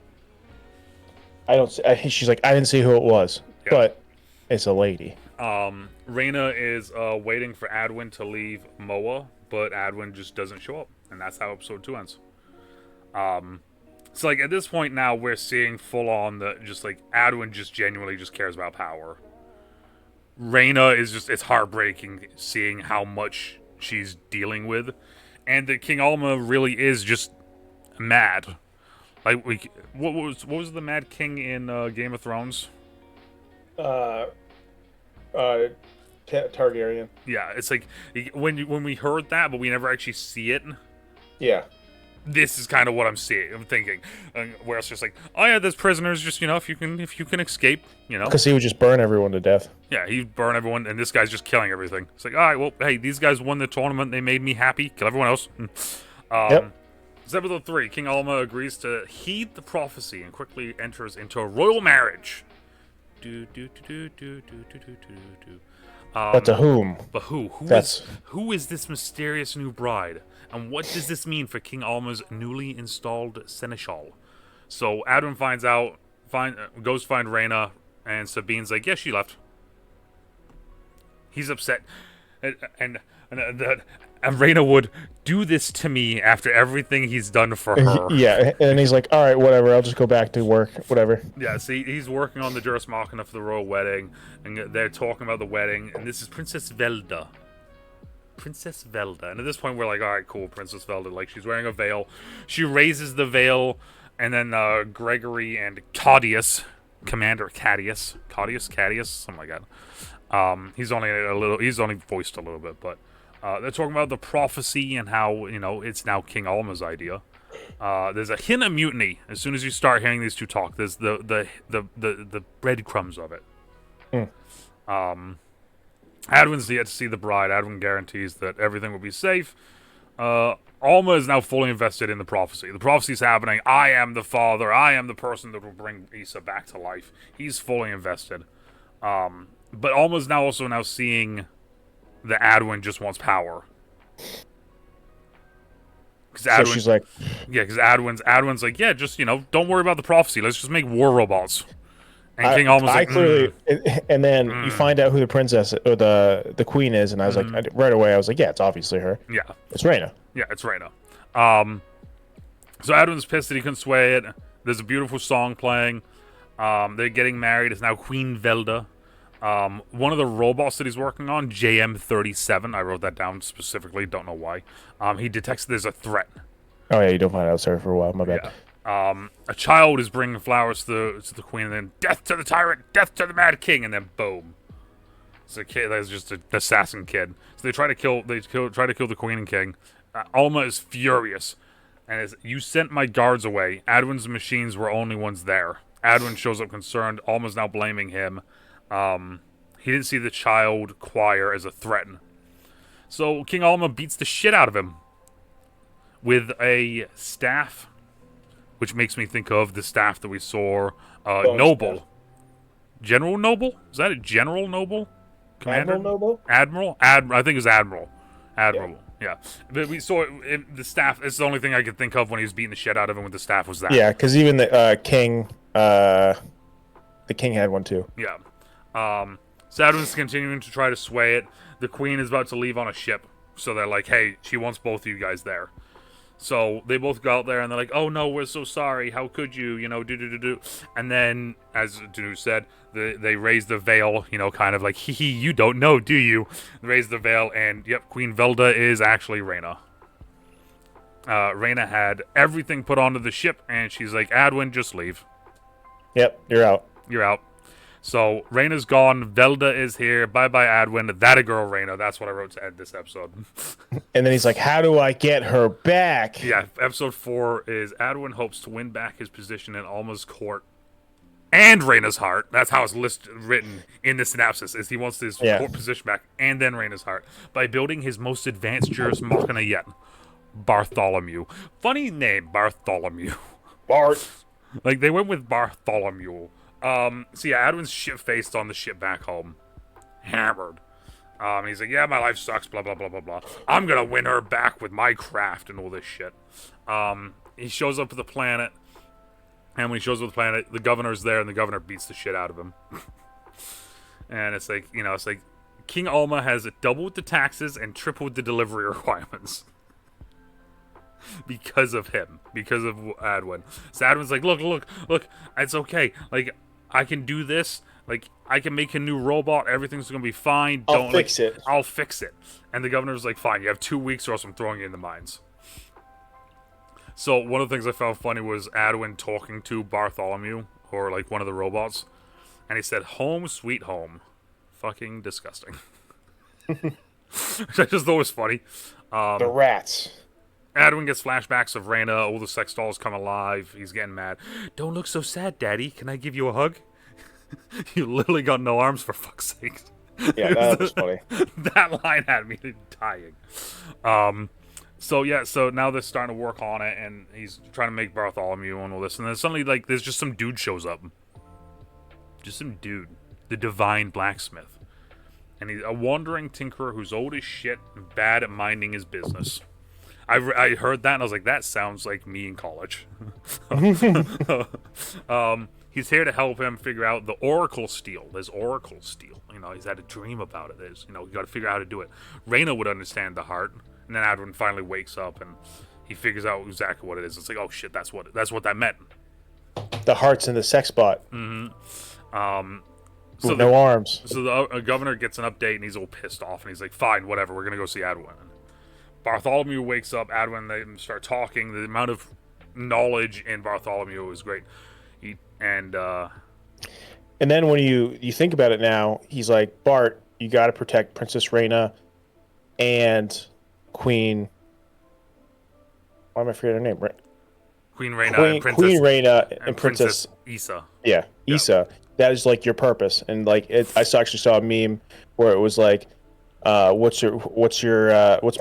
She's like, I didn't see who it was, but it's a lady. Reina is waiting for Adwin to leave Moa, but Adwin just doesn't show up, and that's how episode 2 ends. So like at this point now, we're seeing full on Adwin just genuinely just cares about power. Reina is it's heartbreaking seeing how much she's dealing with, and that King Alma really is just mad. Like what was the Mad King in Game of Thrones? Targaryen. Yeah, it's like when we heard that, but we never actually see it. Yeah. this is kind of what I'm seeing. I'm thinking, where it's just like, oh yeah, there's prisoners. Just if you can escape, Because he would just burn everyone to death. Yeah, he burn everyone, and this guy's just killing everything. It's like, all right, well, hey, these guys won the tournament. They made me happy. Kill everyone else. Yep. Episode 3. King Alma agrees to heed the prophecy and quickly enters into a royal marriage. But to whom? But who? Who is this mysterious new bride? And what does this mean for King Alma's newly installed Seneschal? So Adwin finds out, goes to find Reyna, and Sabine's like, yeah, she left. He's upset, and Reyna would do this to me after everything he's done for her. Yeah, and he's like, all right, whatever, I'll just go back to work, whatever. Yeah, see, he's working on the Juris Machina for the royal wedding, and they're talking about the wedding, and this is Princess Velda. Princess Velda. And at this point, we're like, all right, cool, Princess Velda. Like, she's wearing a veil. She raises the veil, and then Gregory and Claudius, Commander Cadius, something like that. He's only voiced a little bit, but they're talking about the prophecy and how, it's now King Alma's idea. There's a hint of mutiny as soon as you start hearing these two talk. There's the breadcrumbs of it. Adwin's yet to see the bride. Adwin guarantees that everything will be safe. Alma is now fully invested in the prophecy. The prophecy's happening. I am the father. I am the person that will bring Issa back to life. He's fully invested. But Alma's now also seeing that Adwin just wants power. So she's like, yeah, because Adwin's like, yeah, just don't worry about the prophecy. Let's just make war robots. And King Alma's like, clearly, and then you find out who the princess or the queen is, and I was like, right away, I was like, yeah, it's obviously her. Yeah, it's Reyna. Yeah, it's Reyna. So Adwin's pissed that he couldn't sway it. There's a beautiful song playing. They're getting married. It's now Queen Velda. One of the robots that he's working on, JM37, I wrote that down specifically, don't know why. He detects there's a threat. Oh yeah, you don't find out, sorry, for a while, my bad. Yeah. A child is bringing flowers to the queen, and then death to the tyrant, death to the mad king, and then boom. It's a kid. That's just an assassin kid. So they try to kill the queen and king. Alma is furious, and as you sent my guards away. Adwin's machines were only ones there. Adwin shows up concerned. Alma's now blaming him. He didn't see the child choir as a threat. So King Alma beats the shit out of him with a staff, which makes me think of the staff that we saw Noble. General Noble? Is that a General Noble? Commander? Admiral Noble? Admiral? I think it was Admiral. Admiral, yeah. But we saw the staff. It's the only thing I could think of when he was beating the shit out of him with the staff was that. Yeah, because even the king had one too. Yeah. Sadwin's continuing to try to sway it. The queen is about to leave on a ship. So they're like, hey, she wants both of you guys there. So they both go out there and they're like, oh no, we're so sorry. How could you, do. And then, as DeNutte said, they raise the veil, kind of like, hee hee, you don't know, do you? They raise the veil and, yep, Queen Velda is actually Reyna. Reyna had everything put onto the ship and she's like, Adwin, just leave. Yep, you're out. You're out. So, Reyna's gone, Velda is here, bye-bye Adwin, that a girl Reyna, that's what I wrote to end this episode. And then he's like, how do I get her back? Yeah, episode 4 is Adwin hopes to win back his position in Alma's court and Reyna's heart. That's how it's written in the synopsis, is he wants his court position back and then Reyna's heart by building his most advanced Juris Machina yet, Bartholomew. Funny name, Bartholomew. Barth. Like, they went with Bartholomew. So yeah, Adwin's shit-faced on the ship back home. Hammered. He's like, yeah, my life sucks, blah, blah, blah, blah, blah. I'm gonna win her back with my craft and all this shit. He shows up to the planet, and when he shows up to the planet, the governor's there, and the governor beats the shit out of him. And it's like, King Alma has doubled the taxes and tripled the delivery requirements. Because of him. Because of Adwin. So Adwin's like, look, it's okay. Like, I can do this. Like, I can make a new robot. Everything's gonna be fine. I'll fix it. I'll fix it. And the governor's like, fine, you have 2 weeks or else I'm throwing you in the mines. So one of the things I found funny was Adwin talking to Bartholomew, or like one of the robots. And he said, home sweet home. Fucking disgusting. Which I just thought was funny. The rats. Adwin gets flashbacks of Reyna. All the sex dolls come alive. He's getting mad. Don't look so sad, Daddy. Can I give you a hug? You literally got no arms, for fuck's sake. Yeah, that was funny. That line had me dying. So now they're starting to work on it, and he's trying to make Bartholomew and all this, and then suddenly, like, there's just some dude shows up. Just some dude. The Divine Blacksmith. And he's a wandering tinkerer who's old as shit and bad at minding his business. I heard that, and I was like, that sounds like me in college. He's here to help him figure out the Oracle Steel. There's Oracle Steel. You know, he's had a dream about it. There's, you know, you got to figure out how to do it. Reyna would understand the heart, and then Adwin finally wakes up and he figures out exactly what it is. It's like, oh shit, that's what that meant. The heart's in the sex bot. So no arms. So the governor gets an update, and he's all pissed off, and he's like, fine, whatever, we're gonna go see Adwin. Bartholomew wakes up. Adwin, they start talking. The amount of knowledge in Bartholomew is great. And then when you think about it now, he's like, Bart, you got to protect Princess Reyna and Queen. Why am I forgetting her name? Queen Reyna and Princess Issa. Yeah, Issa. That is like your purpose. And like actually saw a meme where it was like, what's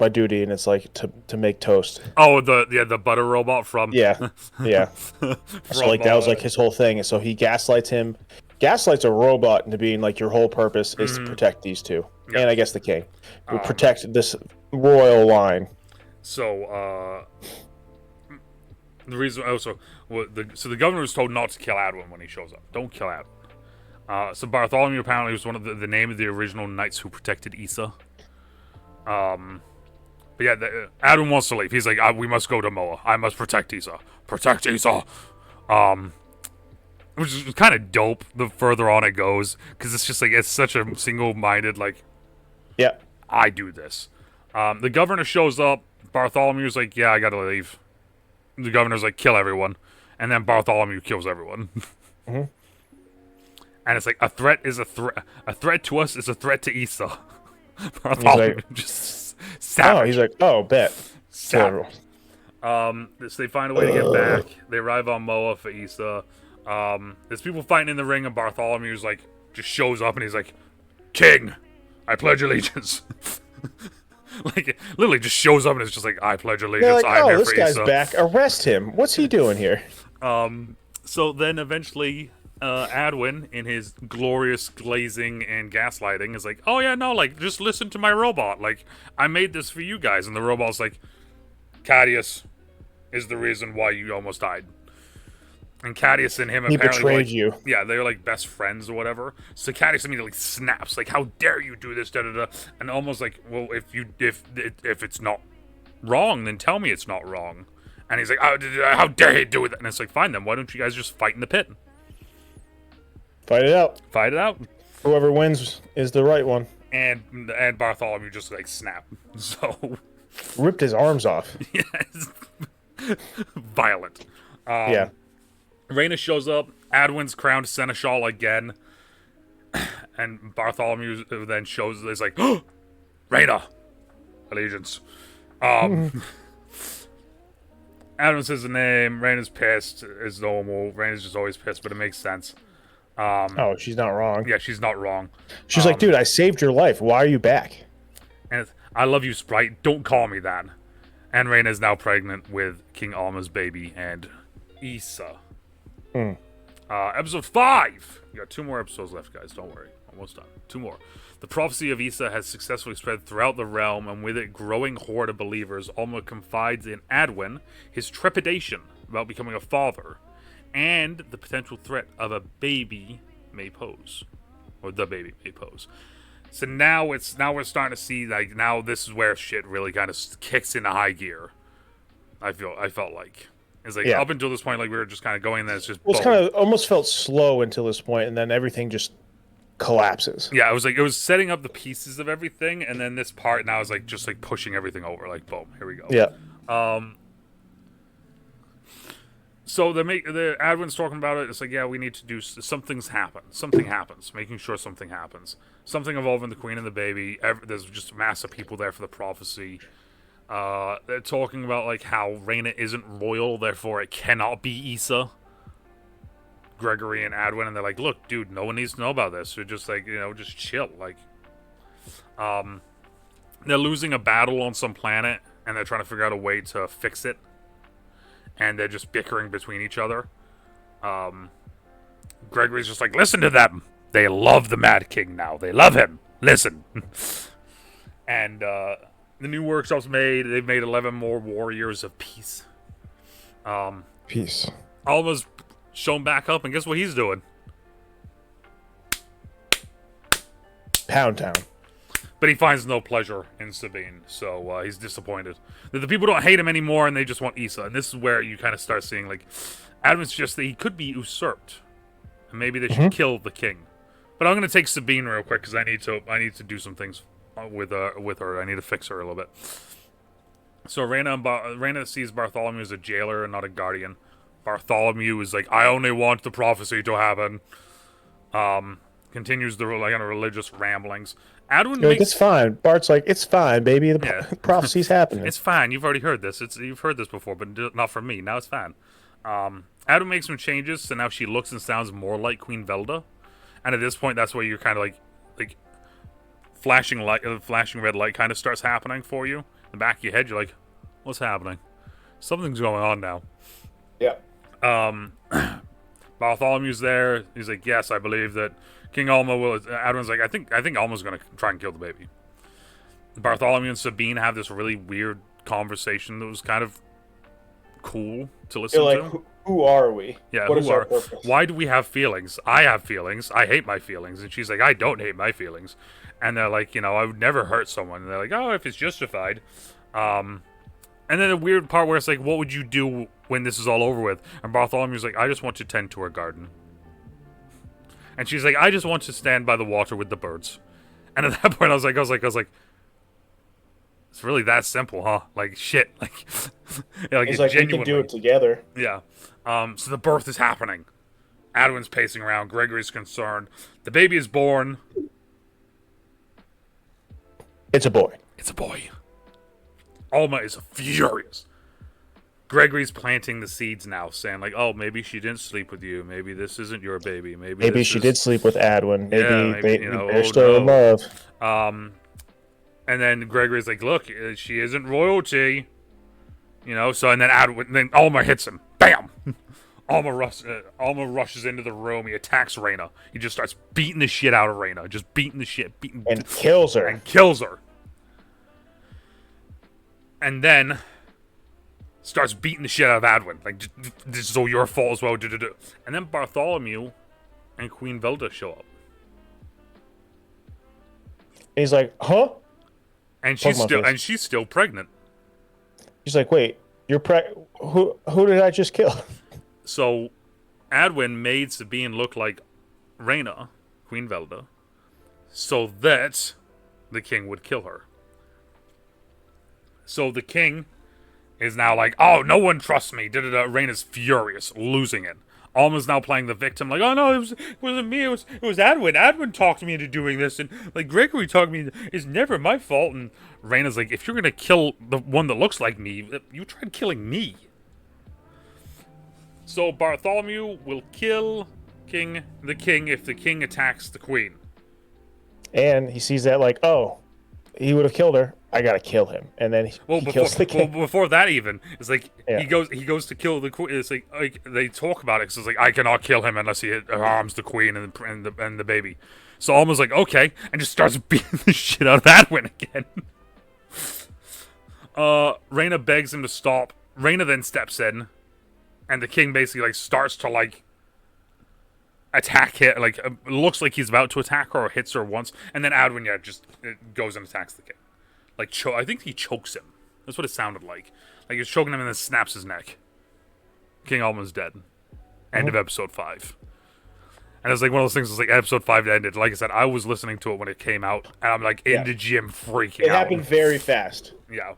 my duty? And it's like to make toast. Oh, the butter robot from yeah. So like that was like his whole thing, and so he gaslights a robot into being like, your whole purpose is to protect these two, and I guess the king, protect this royal line. So the reason also, so the governor was told not to kill Adwin when he shows up. Don't kill Adwin. So Bartholomew apparently was one of the name of the original knights who protected Issa. But yeah, Adwin wants to leave. He's like, we must go to Moa. I must protect Issa. Protect Issa. Which is kind of dope the further on it goes, because it's just like, it's such a single-minded, like, yeah, I do this. The governor shows up. Bartholomew's like, yeah, I gotta leave. The governor's like, kill everyone. And then Bartholomew kills everyone. Mm-hmm. And it's like, a threat is a threat. A threat to us is a threat to Issa. Bartholomew just savage. Oh, he's like, oh, bet. Savage. So they find a way to get back. They arrive on Moa for Issa. There's people fighting in the ring, and Bartholomew's like, just shows up, and he's like, King, I pledge allegiance. Like, literally just shows up, and it's just like, I pledge allegiance. Like, I'm here this for guy's Issa. back. Arrest him. What's he doing here? So then eventually, Adwin, in his glorious glazing and gaslighting, is like, oh yeah, no, like, just listen to my robot. Like, I made this for you guys. And the robot's like, Cadius is the reason why you almost died. And Cadius and him apparently betrayed you. Yeah, they're like best friends or whatever. So Cadius immediately snaps, like, how dare you do this, da-da-da. And almost like, well, if it's not wrong, then tell me it's not wrong. And he's like, how dare he do that? And it's like, fine then, why don't you guys just fight in the pit? Fight it out. Fight it out. Whoever wins is the right one. And Bartholomew just like snap. So ripped his arms off. Yes. Violent. Yeah. Reyna shows up. Adwin's crowned Seneschal again. And Bartholomew then shows, is like, oh, Reyna! Allegiance. Adwin says the name. Reyna's pissed. It's normal. Reyna's just always pissed, but it makes sense. Oh, she's not wrong. Yeah, she's not wrong. She's like, dude, I saved your life. Why are you back? And I love you, Sprite. Don't call me that. And Reyna is now pregnant with King Alma's baby and Issa. Episode 5. You got 2 more episodes left, guys. Don't worry. Almost done. 2 more. The prophecy of Issa has successfully spread throughout the realm, and with it growing horde of believers, Alma confides in Adwin his trepidation about becoming a father, and the potential threat of a baby may pose. Or the baby may pose. So now we're starting to see, like, now this is where shit really kind of kicks into high gear. I felt like. It's like, up until this point, like, we were just kind of going, and then it's just it's kind of almost felt slow until this point, and then everything just collapses. Yeah, it was setting up the pieces of everything, and then this part now is like just like pushing everything over, like, boom, here we go. Yeah. So the Adwin's talking about it. It's like, yeah, we need to do something happens, making sure something happens, something involving the queen and the baby. There's just a mass of people there for the prophecy. They're talking about like how Reyna isn't royal, therefore it cannot be Issa. Gregory and Adwin, and they're like, look, dude, no one needs to know about this. So just like, just chill. Like, they're losing a battle on some planet, and they're trying to figure out a way to fix it. And they're just bickering between each other. Gregory's just like, listen to them. They love the Mad King now. They love him. Listen. And the new workshop's made. They've made 11 more Warriors of Peace. Peace. Alma's shown back up, and guess what he's doing? Pound Town. But he finds no pleasure in Sabine, so he's disappointed. The people don't hate him anymore, and they just want Issa. And this is where you kind of start seeing, like, Adam's just that he could be usurped. And maybe they should kill the king. But I'm going to take Sabine real quick, because I need to do some things with her. I need to fix her a little bit. So Reyna sees Bartholomew as a jailer and not a guardian. Bartholomew is like, I only want the prophecy to happen. Continues the kind of religious ramblings. Adwin makes... It's fine. Bart's like, it's fine, baby. The prophecy's happening. It's fine. You've already heard this. You've heard this before, but not from me. Now it's fine. Adwin makes some changes, so now she looks and sounds more like Queen Velda. And at this point, that's where you're kind of like flashing red light kind of starts happening for you. In the back of your head, you're like, what's happening? Something's going on now. Yeah. Bartholomew's there. He's like, yes, I believe that King Alma will. Adwin's like, I think Alma's gonna try and kill the baby. Bartholomew and Sabine have this really weird conversation that was kind of cool to listen to. Who are we? Yeah, what is our purpose? Why do we have feelings? I have feelings. I hate my feelings. And she's like, I don't hate my feelings. And they're like, I would never hurt someone. And they're like, oh, if it's justified. And then the weird part where it's like, what would you do when this is all over with? And Bartholomew's like, I just want to tend to her garden. And she's like, I just want to stand by the water with the birds. And at that point, I was like, it's really that simple, huh? Like, shit. Like, yeah, like, he's like, we can do it together. Yeah. So the birth is happening. Adwin's pacing around. Gregory's concerned. The baby is born. It's a boy. It's a boy. Alma is furious. Gregory's planting the seeds now, saying like, "Oh, maybe she didn't sleep with you. Maybe this isn't your baby. Maybe she did sleep with Adwin. Maybe, they're still in love." And then Gregory's like, "Look, she isn't royalty." So and then then Alma hits him. Bam! Alma rushes into the room. He attacks Reyna. He just starts beating the shit out of Reyna. Just beating the shit. And kills her. And then starts beating the shit out of Adwin. Like, this is all your fault as well. And then Bartholomew and Queen Velda show up. And he's like, huh? And she's still pregnant. He's like, wait, you're who did I just kill? So, Adwin made Sabine look like Reyna, Queen Velda, so that the king would kill her. So the king is now like, oh, no one trusts me. Reyna's furious, losing it. Alma's now playing the victim, like, oh no, it wasn't me, it was Adwin. Adwin talked me into doing this, and like Gregory talked me. It's never my fault. And Reyna's like, if you're gonna kill the one that looks like me, you tried killing me. So Bartholomew will kill the king if the king attacks the queen. And he sees that like, oh, he would have killed her. I gotta kill him, and then he kills the king. Well, before that, even it's like he goes to kill the queen. It's like they talk about it. Cause it's like, I cannot kill him unless he harms the queen and the baby. So Alma's like, okay, and just starts beating the shit out of Adwin again. Reyna begs him to stop. Reyna then steps in, and the king basically like starts to like attack it. Like looks like he's about to attack her or hits her once, and then Adwin just goes and attacks the king. Like, I think he chokes him. That's what it sounded like. Like, he's choking him and then snaps his neck. King Alma's dead. End of episode 5. And it's like one of those things, it's like episode 5 ended. Like I said, I was listening to it when it came out, and I'm like in the gym freaking out. It happened very fast. Yeah.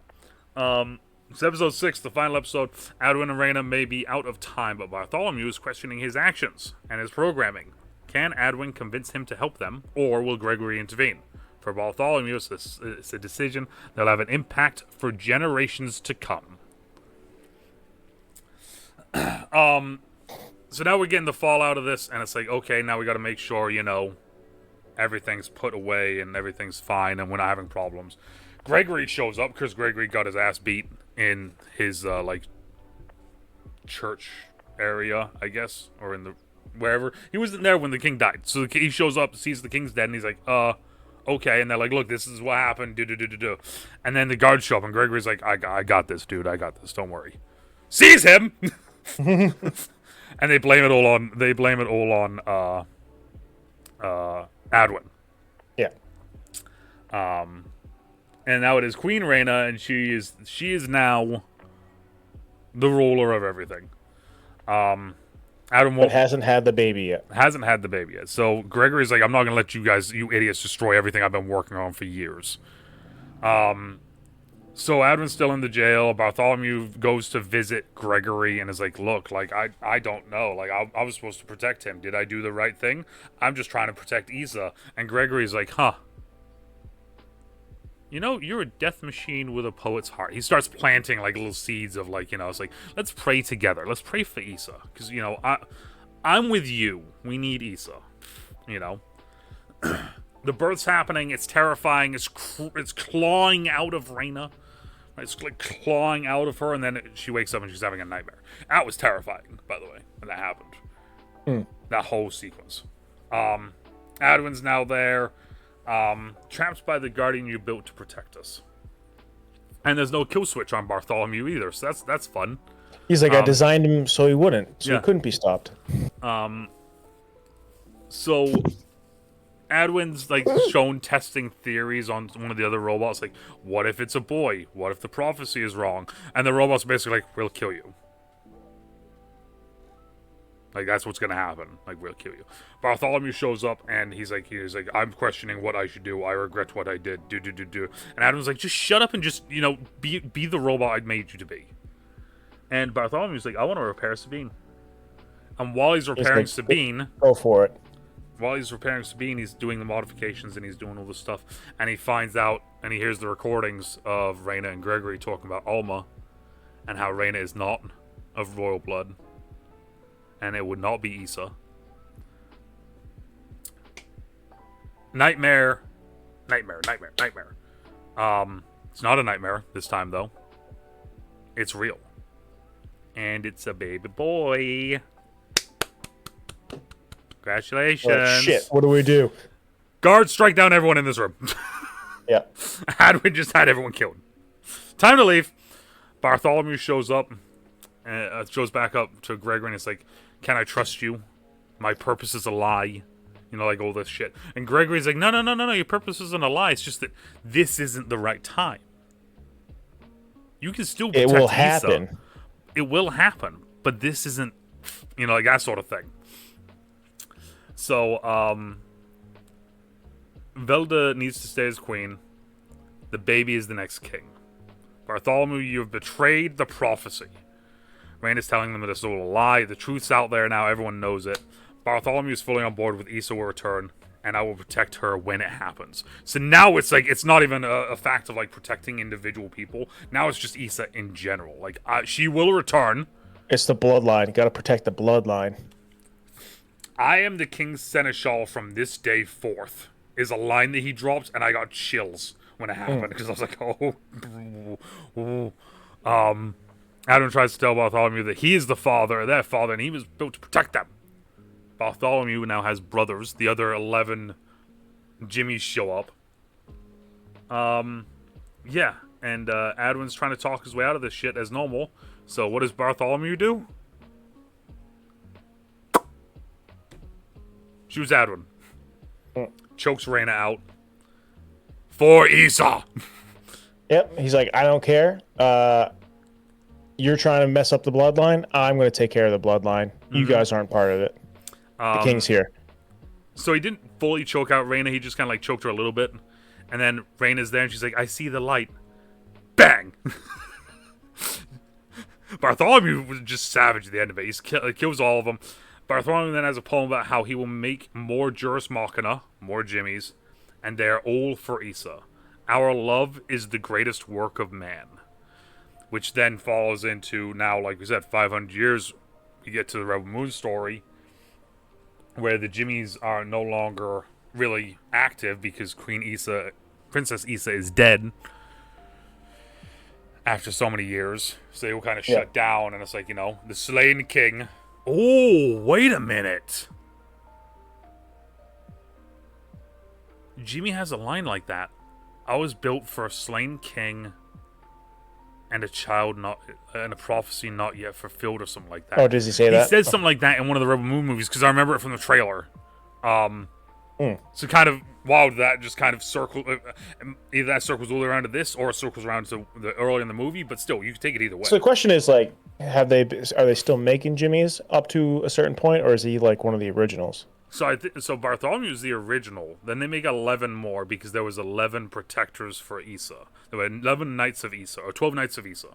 So episode 6, the final episode. Adwin and Reyna may be out of time, but Bartholomew is questioning his actions and his programming. Can Adwin convince him to help them, or will Gregory intervene? For Bartholomew, it's a decision that'll have an impact for generations to come. So now we're getting the fallout of this, and it's like, okay, now we got to make sure, everything's put away and everything's fine, and we're not having problems. Gregory shows up because Gregory got his ass beat in his church area, I guess, or in the wherever. He wasn't there when the king died, so he shows up, sees the king's dead, and he's like, okay, and they're like, look, this is what happened, do. And then the guards show up, and Gregory's like, I got this, dude, I got this, don't worry. Seize him. And they blame it all on Adwin. Yeah. And now it is Queen Rhaena, and she is now the ruler of everything. Adwin but hasn't had the baby yet. Hasn't had the baby yet. So Gregory's like, I'm not gonna let you idiots, destroy everything I've been working on for years. So Adwin's still in the jail. Bartholomew goes to visit Gregory and is like, look, like, I don't know. Like, I was supposed to protect him. Did I do the right thing? I'm just trying to protect Issa. And Gregory's like, huh. You're a death machine with a poet's heart. He starts planting, like, little seeds of, like, it's like, let's pray together. Let's pray for Issa. Because, I'm with you. We need Issa. The birth's happening. It's terrifying. It's clawing out of Rhaena. It's like clawing out of her, and then she wakes up and she's having a nightmare. That was terrifying, by the way, when that happened. That whole sequence. Adwin's now there, trapped by the guardian you built to protect us. And there's no kill switch on Bartholomew either, so that's fun. He's like, I designed him so he wouldn't, so he couldn't be stopped. So Adwin's like shown testing theories on one of the other robots, like, what if it's a boy? What if the prophecy is wrong? And the robot's basically like, we'll kill you. Like, that's what's gonna happen. Like, we'll kill you. Bartholomew shows up and he's like, I'm questioning what I should do. I regret what I did. Do. And Adam's like, just shut up and just, be the robot I made you to be. And Bartholomew's like, I want to repair Sabine. And while he's repairing Sabine, go for it. While he's repairing Sabine, he's doing the modifications and he's doing all this stuff. And he finds out and he hears the recordings of Rhaena and Gregory talking about Alma and how Rhaena is not of royal blood. And it would not be Issa. Nightmare. It's not a nightmare this time, though. It's real. And it's a baby boy. Congratulations. Oh, shit, what do we do? Guards, strike down everyone in this room. Yeah. Hadwin just had everyone killed. Time to leave. Bartholomew shows up. Shows back up to Gregory and it's like, can I trust you? My purpose is a lie. Like all this shit. And Gregory's like, no, your purpose isn't a lie. It's just that this isn't the right time. You can still protect It will Issa. happen. It will happen. But this isn't, like that sort of thing. So, Velda needs to stay as queen. The baby is the next king. Bartholomew, you have betrayed the prophecy. Rand is telling them that it's all a lie. The truth's out there now. Everyone knows it. Bartholomew is fully on board with Issa will return, and I will protect her when it happens. So now it's like, it's not even a fact of like protecting individual people. Now it's just Issa in general. Like, she will return. It's the bloodline. You gotta protect the bloodline. I am the king's seneschal from this day forth, is a line that he dropped, and I got chills when it happened, because I was like, Adam tries to tell Bartholomew that he is the father of their father, and he was built to protect them. Bartholomew now has brothers. The other 11 Jimmies show up. Yeah, and Adwin's trying to talk his way out of this shit as normal. So what does Bartholomew do? Shoots Adwin. Chokes Rhaena out. For Issa! Yep, he's like, I don't care. You're trying to mess up the bloodline. I'm going to take care of the bloodline. You guys aren't part of it. The king's here. So he didn't fully choke out Rhaena. He just kind of like choked her a little bit. And then Rhaena's there and she's like, I see the light. Bang! Bartholomew was just savage at the end of it. He kills all of them. Bartholomew then has a poem about how he will make more Juris Machina, more Jimmies, and they are all for Issa. Our love is the greatest work of man. Which then follows into now, like we said, 500 years, you get to the Rebel Moon story, where the Jimmies are no longer really active because Princess Issa is dead after so many years. So they were kind of shut down, and it's like, the slain king. Oh, wait a minute. Jimmy has a line like that. I was built for a slain king and a child and a prophecy not yet fulfilled, or something like that. Oh, does he say that? He said something like that in one of the Rebel Moon movies, because I remember it from the trailer. So kind of wild that just kind of either that circles all around to this, or it circles around to the early in the movie, but still, you can take it either way. So the question is, like, are they still making Jimmys up to a certain point, or is he like one of the originals? So Bartholomew is the original. Then they make 11 more because there was 11 protectors for Issa. There were 11 Knights of Issa, or 12 Knights of Issa.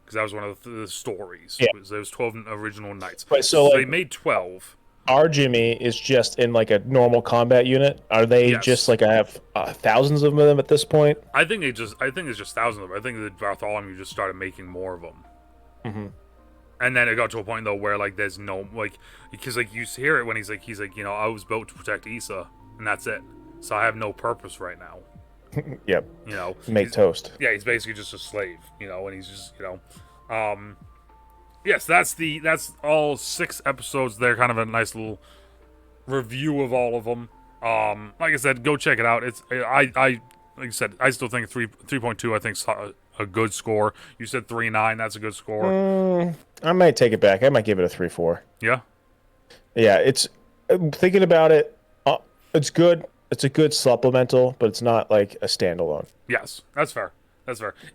Because that was one of the stories. Yeah. There was 12 original Knights. Right, so like, they made 12. Our Jimmy is just in like a normal combat unit. Are they just like, I have thousands of them at this point? I think it's just thousands of them. I think that Bartholomew just started making more of them. Mm-hmm. And then it got to a point though where like there's no because like you hear it when he's like I was built to protect Issa, and that's it. So I have no purpose right now. Yep. Make toast. Yeah, he's basically just a slave. And he's just Yes, that's all 6 episodes there. Kind of a nice little review of all of them. Like I said, go check it out. It's like I said, I still think 3.2. I think a good score. You said 3.9. That's a good score. I might take it back. I might give it a 3.4. Yeah. Yeah, it's thinking about it. It's good. It's a good supplemental, but it's not like a standalone. Yes, that's fair.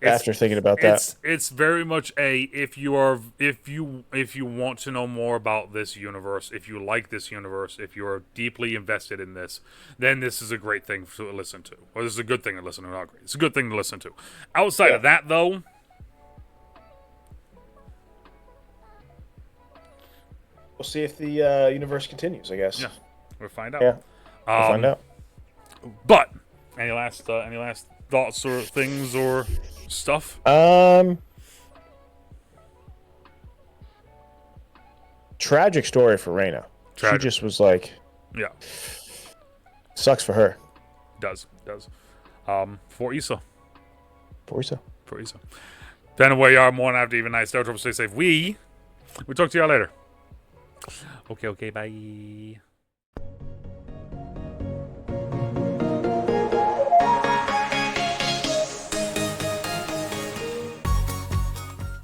After thinking about that, it's very much if you want to know more about this universe, if you like this universe, if you are deeply invested in this, then this is a great thing to listen to. Or this is a good thing to listen to. Not great. It's a good thing to listen to. Outside of that, though, we'll see if the universe continues. I guess. Yeah, we'll find out. Yeah, we'll find out. But any last thoughts or things or stuff? Tragic story for Reyna. She just was like, yeah, sucks for her. Does. For Issa. Depending on where you are, more than after even night. Stay trouble, stay safe. We talk to y'all later. Okay, bye.